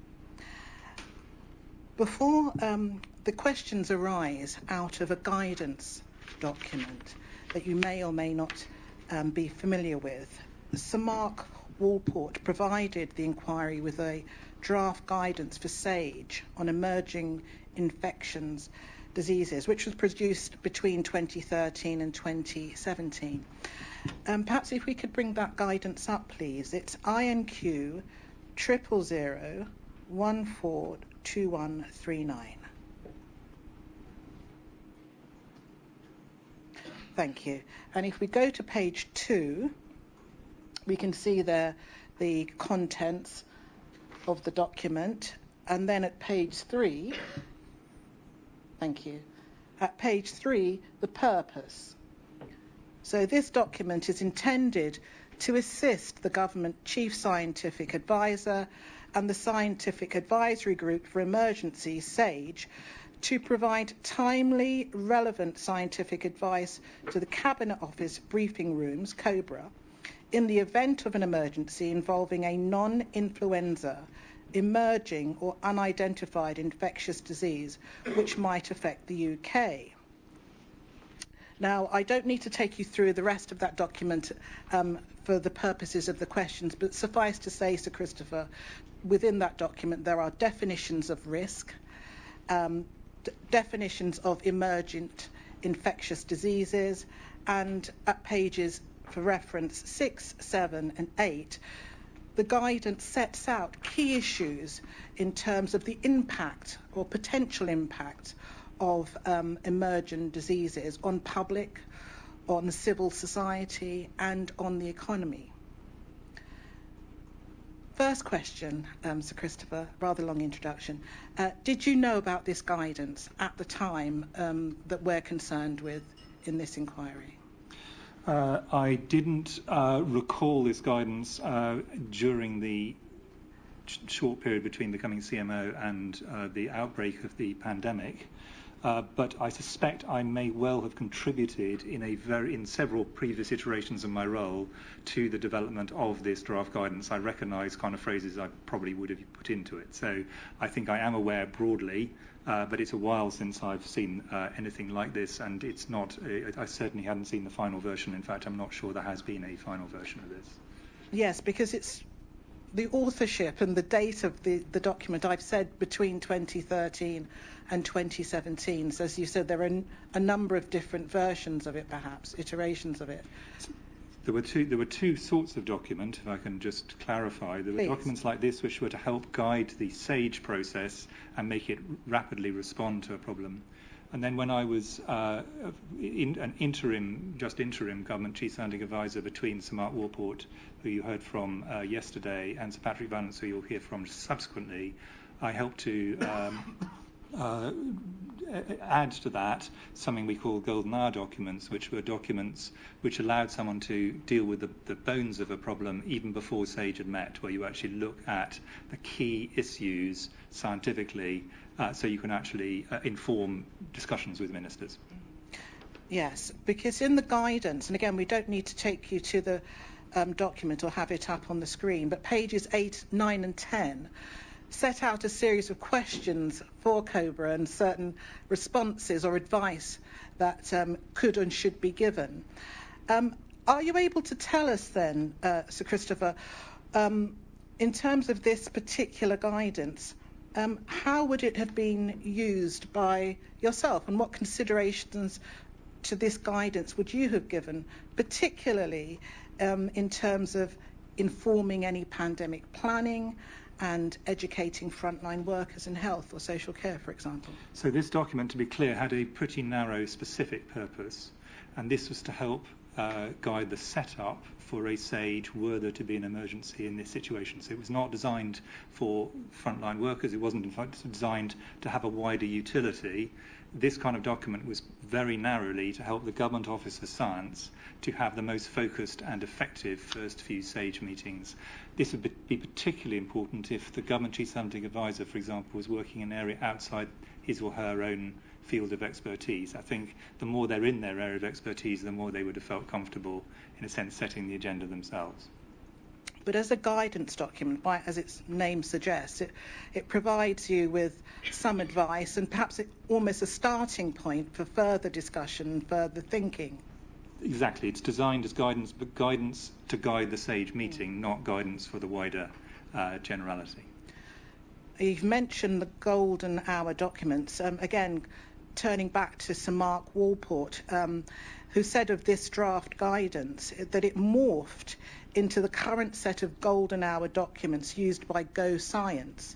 Before the questions arise out of a guidance document that you may or may not be familiar with, Sir Mark Walport provided the inquiry with a draft guidance for SAGE on emerging infections diseases, which was produced between 2013 and 2017. Perhaps if we could bring that guidance up, please. It's INQ 000142139. Thank you. And if we go to page 2, we can see there the contents of the document. And then at page 3, thank you. At page 3, the purpose. So this document is intended to assist the Government Chief Scientific Advisor and the Scientific Advisory Group for Emergencies, SAGE, to provide timely, relevant scientific advice to the Cabinet Office briefing rooms, COBRA, in the event of an emergency involving a non-influenza, emerging or unidentified infectious disease which might affect the UK. Now, I don't need to take you through the rest of that document for the purposes of the questions, but suffice to say, Sir Christopher, within that document there are definitions of risk, definitions of emergent infectious diseases, and at pages, for reference, 6, 7 and 8, the guidance sets out key issues in terms of the impact or potential impact of emergent diseases on public, on civil society and on the economy. First question, Sir Christopher, rather long introduction. Did you know about this guidance at the time that we're concerned with in this inquiry? I didn't recall this guidance during the short period between becoming CMO and the outbreak of the pandemic. But I suspect I may well have contributed in several previous iterations of my role to the development of this draft guidance. I recognise kind of phrases I probably would have put into it. So I think I am aware broadly, but it's a while since I've seen anything like this, and it's not. I certainly hadn't seen the final version. In fact, I'm not sure there has been a final version of this. Yes, because it's the authorship and the date of the document, I've said between 2013 and 2017. So as you said, there are a number of different versions of it, perhaps, iterations of it. There were two sorts of document, if I can just clarify. There were Please. Documents like this which were to help guide the SAGE process and make it rapidly respond to a problem. And then when I was an interim government chief scientific advisor between Sir Mark Warport, who you heard from yesterday, and Sir Patrick Vallance, who you'll hear from subsequently, I helped to add to that something we call golden hour documents, which were documents which allowed someone to deal with the bones of a problem even before SAGE had met, where you actually look at the key issues scientifically, so you can actually inform discussions with ministers. Yes, because in the guidance, and again, we don't need to take you to the document or have it up on the screen, but pages 8, 9 and 10 set out a series of questions for COBRA and certain responses or advice that could and should be given. Are you able to tell us then, Sir Christopher, in terms of this particular guidance, how would it have been used by yourself, and what considerations to this guidance would you have given, particularly in terms of informing any pandemic planning and educating frontline workers in health or social care, for example? So this document, to be clear, had a pretty narrow specific purpose, and this was to help guide the setup for a SAGE were there to be an emergency in this situation. So it was not designed for frontline workers. It wasn't in fact designed to have a wider utility. This kind of document was very narrowly to help the government office of science to have the most focused and effective first few SAGE meetings. This would be particularly important if the government chief scientific advisor, for example, was working in an area outside his or her own field of expertise. I think the more they're in their area of expertise, the more they would have felt comfortable, in a sense, setting the agenda themselves. But as a guidance document, as its name suggests, it provides you with some advice and perhaps almost a starting point for further discussion and further thinking. Exactly. It's designed as guidance, but guidance to guide the SAGE meeting, not guidance for the wider generality. You've mentioned the golden hour documents. Again, turning back to Sir Mark Walport, who said of this draft guidance that it morphed into the current set of golden hour documents used by Go Science.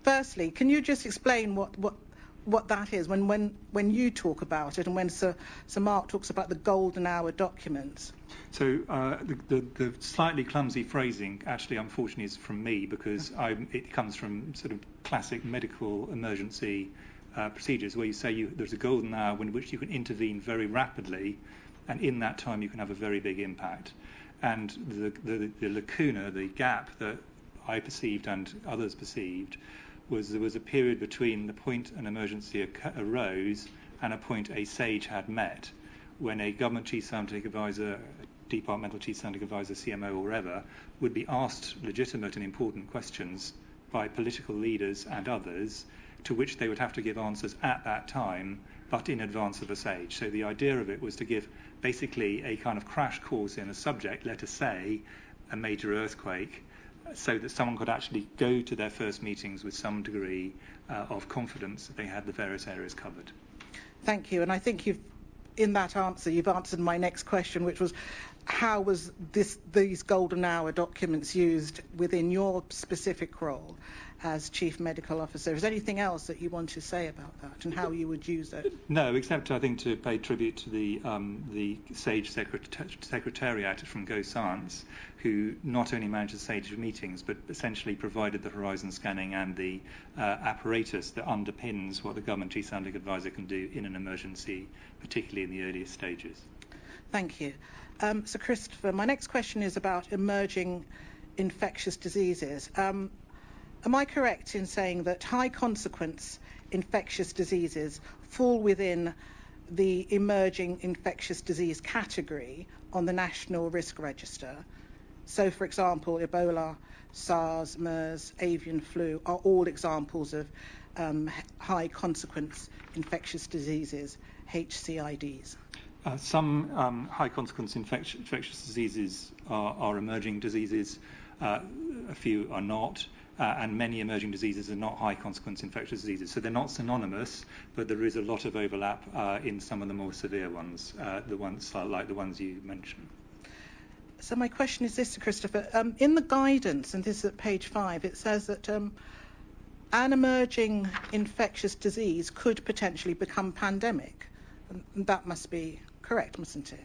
Firstly, can you just explain what that is when you talk about it and when Sir Mark talks about the golden hour documents? So the slightly clumsy phrasing, actually, unfortunately, is from me, because it comes from sort of classic medical emergency procedures, where you say there's a golden hour in which you can intervene very rapidly, and in that time you can have a very big impact. And the lacuna, the gap that I perceived and others perceived, was there was a period between the point an emergency arose and a point a SAGE had met, when a government chief scientific advisor, departmental chief scientific advisor, CMO or whatever, would be asked legitimate and important questions by political leaders and others, to which they would have to give answers at that time, but in advance of a SAGE. So the idea of it was to give basically a kind of crash course in a subject, let us say a major earthquake, so that someone could actually go to their first meetings with some degree of confidence that they had the various areas covered. Thank you. And I think you've in that answer, you've answered my next question, which was, how was these golden hour documents used within your specific role as Chief Medical Officer? Is there anything else that you want to say about that and how you would use it? No, except I think to pay tribute to the SAGE Secretariat from Go Science, who not only managed the SAGE meetings, but essentially provided the horizon scanning and the apparatus that underpins what the Government Chief Scientific Advisor can do in an emergency, particularly in the earliest stages. Thank you. So, Christopher, my next question is about emerging infectious diseases. Am I correct in saying that high-consequence infectious diseases fall within the emerging infectious disease category on the National Risk Register? So, for example, Ebola, SARS, MERS, avian flu are all examples of high-consequence infectious diseases, HCIDs. Some high-consequence infectious diseases are emerging diseases. A few are not. And many emerging diseases are not high-consequence infectious diseases. So they're not synonymous, but there is a lot of overlap in some of the more severe ones, like the ones you mentioned. So my question is this, Christopher. In the guidance, and this is at page 5, it says that an emerging infectious disease could potentially become pandemic. And that must be correct, mustn't it?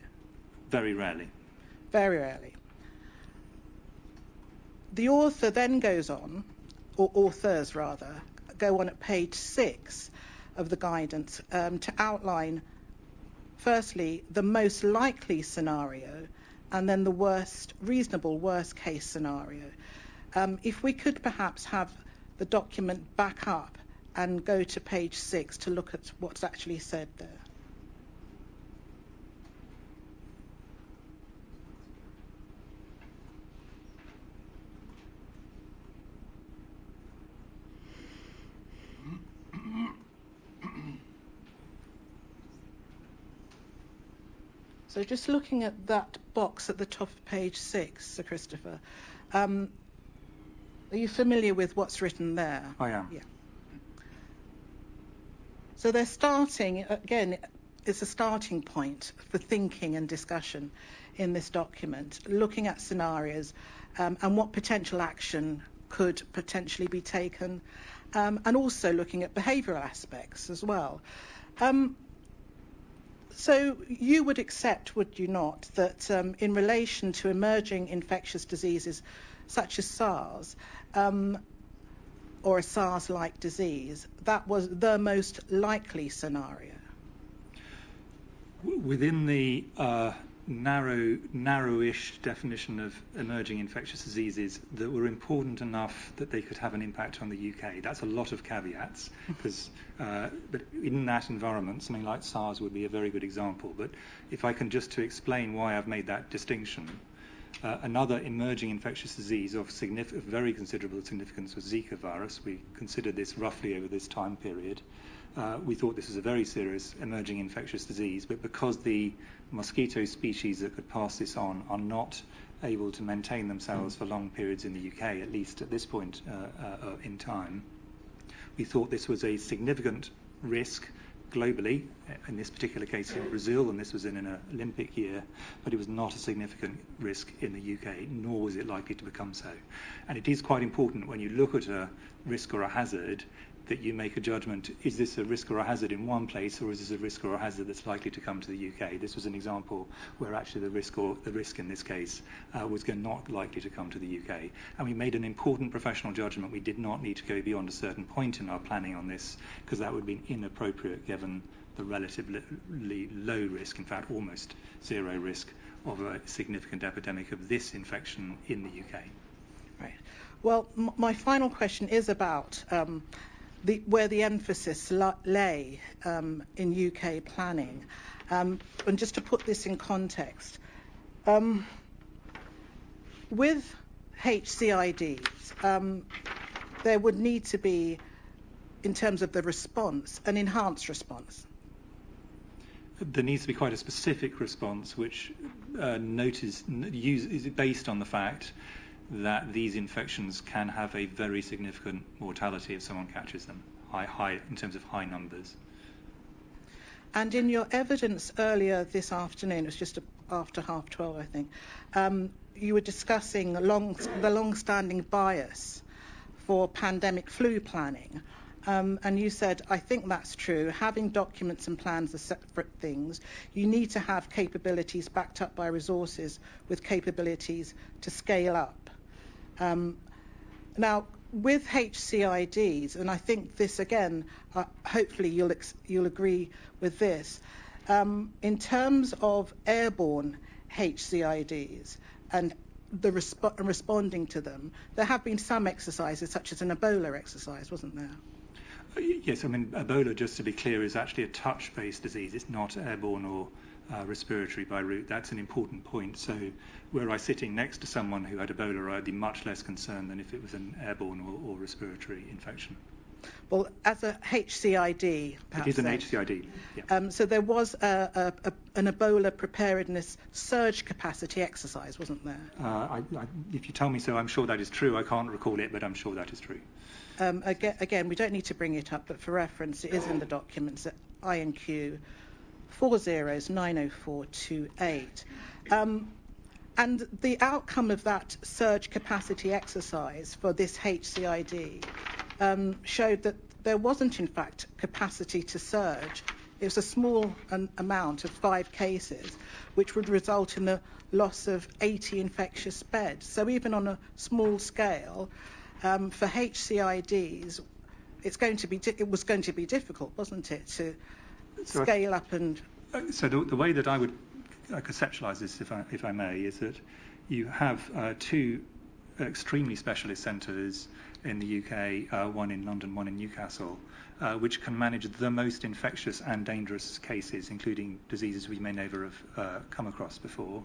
Very rarely. Very rarely. The author then goes on, or authors rather, go on at page 6 of the guidance to outline, firstly, the most likely scenario, and then the reasonable worst case scenario. If we could perhaps have the document back up and go to page 6 to look at what's actually said there. So just looking at that box at the top of page 6, Sir Christopher, are you familiar with what's written there? I am. Yeah. So they're starting, again, it's a starting point for thinking and discussion in this document, looking at scenarios and what potential action could potentially be taken, and also looking at behavioural aspects as well. So you would accept, would you not, that in relation to emerging infectious diseases such as SARS, or a SARS-like disease, that was the most likely scenario? Within the narrowish definition of emerging infectious diseases that were important enough that they could have an impact on the UK. That's a lot of caveats, because but in that environment, something like SARS would be a very good example. But if I can just to explain why I've made that distinction, another emerging infectious disease of very considerable significance was Zika virus. We considered this roughly over this time period. We thought this was a very serious emerging infectious disease, but because the mosquito species that could pass this on are not able to maintain themselves for long periods in the UK, at least at this point in time, we thought this was a significant risk globally, in this particular case in Brazil, and this was in an Olympic year, but it was not a significant risk in the UK, nor was it likely to become so. And it is quite important when you look at a risk or a hazard that you make a judgment, is this a risk or a hazard in one place, or is this a risk or a hazard that's likely to come to the UK? This was an example where actually the risk in this case was not likely to come to the UK. And we made an important professional judgment. We did not need to go beyond a certain point in our planning on this, because that would be inappropriate given the relatively low risk, in fact almost zero risk, of a significant epidemic of this infection in the UK. Right. Well, my final question is about where the emphasis lay in UK planning. And just to put this in context, with HCIDs, there would need to be, in terms of the response, an enhanced response. There needs to be quite a specific response, which is based on the fact that these infections can have a very significant mortality if someone catches them, high in terms of high numbers. And in your evidence earlier this afternoon, it was just after 12:30, I think, you were discussing the long-standing bias for pandemic flu planning. And you said, I think that's true. Having documents and plans are separate things. You need to have capabilities backed up by resources with capabilities to scale up. Now, with HCIDs, and I think this again, hopefully you'll agree with this, in terms of airborne HCIDs and responding to them, there have been some exercises, such as an Ebola exercise, wasn't there? Yes, I mean, Ebola, just to be clear, is actually a touch-based disease. It's not airborne or respiratory by route. That's an important point. So were I sitting next to someone who had Ebola, I'd be much less concerned than if it was an airborne or respiratory infection. Well, as a HCID, perhaps. It is an HCID, yeah. So there was an Ebola preparedness surge capacity exercise, wasn't there? If you tell me so, I'm sure that is true. I can't recall it, but I'm sure that is true. Again, we don't need to bring it up, but for reference, it is in the documents at INQ 40904228. And the outcome of that surge capacity exercise for this HCID showed that there wasn't, in fact, capacity to surge. It was a small amount of 5 cases, which would result in the loss of 80 infectious beds. So even on a small scale, for HCIDs, it was going to be difficult, wasn't it, to scale up and... So the way that I would conceptualise this, if I may, is that you have 2 extremely specialist centres in the UK, one in London, one in Newcastle, which can manage the most infectious and dangerous cases, including diseases we may never have come across before.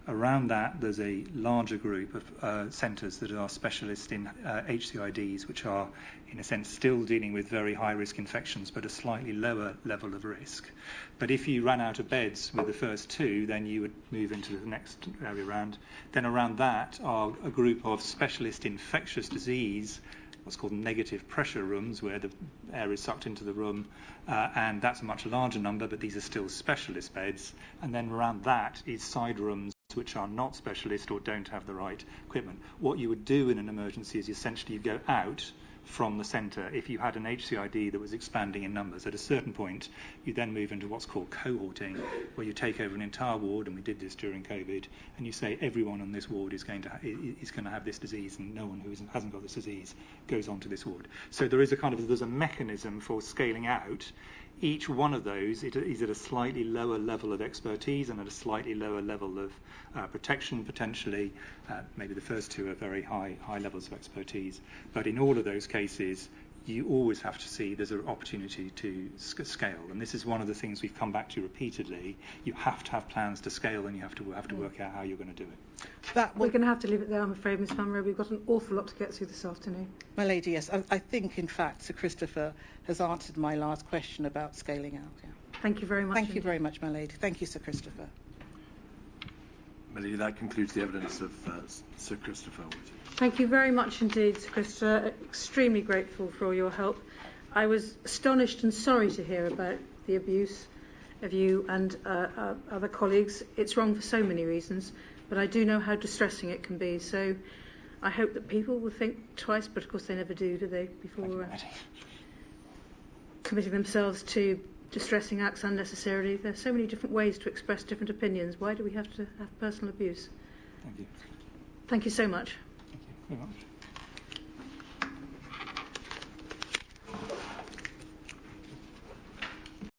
Around that, there's a larger group of centres that are specialists in HCIDs, which are, in a sense, still dealing with very high-risk infections, but a slightly lower level of risk. But if you ran out of beds with the first 2, then you would move into the next area around. Then around that are a group of specialist infectious disease, what's called negative pressure rooms, where the air is sucked into the room, and that's a much larger number, but these are still specialist beds. And then around that is side rooms which are not specialist or don't have the right equipment. What you would do in an emergency is essentially you go out from the centre. If you had an HCID that was expanding in numbers, at a certain point you then move into what's called cohorting, where you take over an entire ward, and we did this during COVID, and you say everyone on this ward is going to have this disease, and no one who hasn't got this disease goes on to this ward. So there's a mechanism for scaling out. Each one of those is at a slightly lower level of expertise and at a slightly lower level of protection, potentially. Maybe the first 2 are very high levels of expertise. But in all of those cases, you always have to see there's an opportunity to scale. And this is one of the things we've come back to repeatedly. You have to have plans to scale, and you have to work out how you're going to do it. We're going to have to leave it there, I'm afraid, Ms. Munro. We've got an awful lot to get through this afternoon. My lady, yes. I think, in fact, Sir Christopher has answered my last question about scaling out. Yeah. Thank you very much. Thank you very much, my lady. Thank you, Sir Christopher. My lady, that concludes the evidence of Sir Christopher Whitty. Thank you very much indeed, Sir Christopher. Extremely grateful for all your help. I was astonished and sorry to hear about the abuse of you and other colleagues. It's wrong for so many reasons, but I do know how distressing it can be. So I hope that people will think twice, but of course they never do they, before committing themselves to distressing acts unnecessarily. There are so many different ways to express different opinions. Why do we have to have personal abuse? Thank you. Thank you so much. Thank you very much.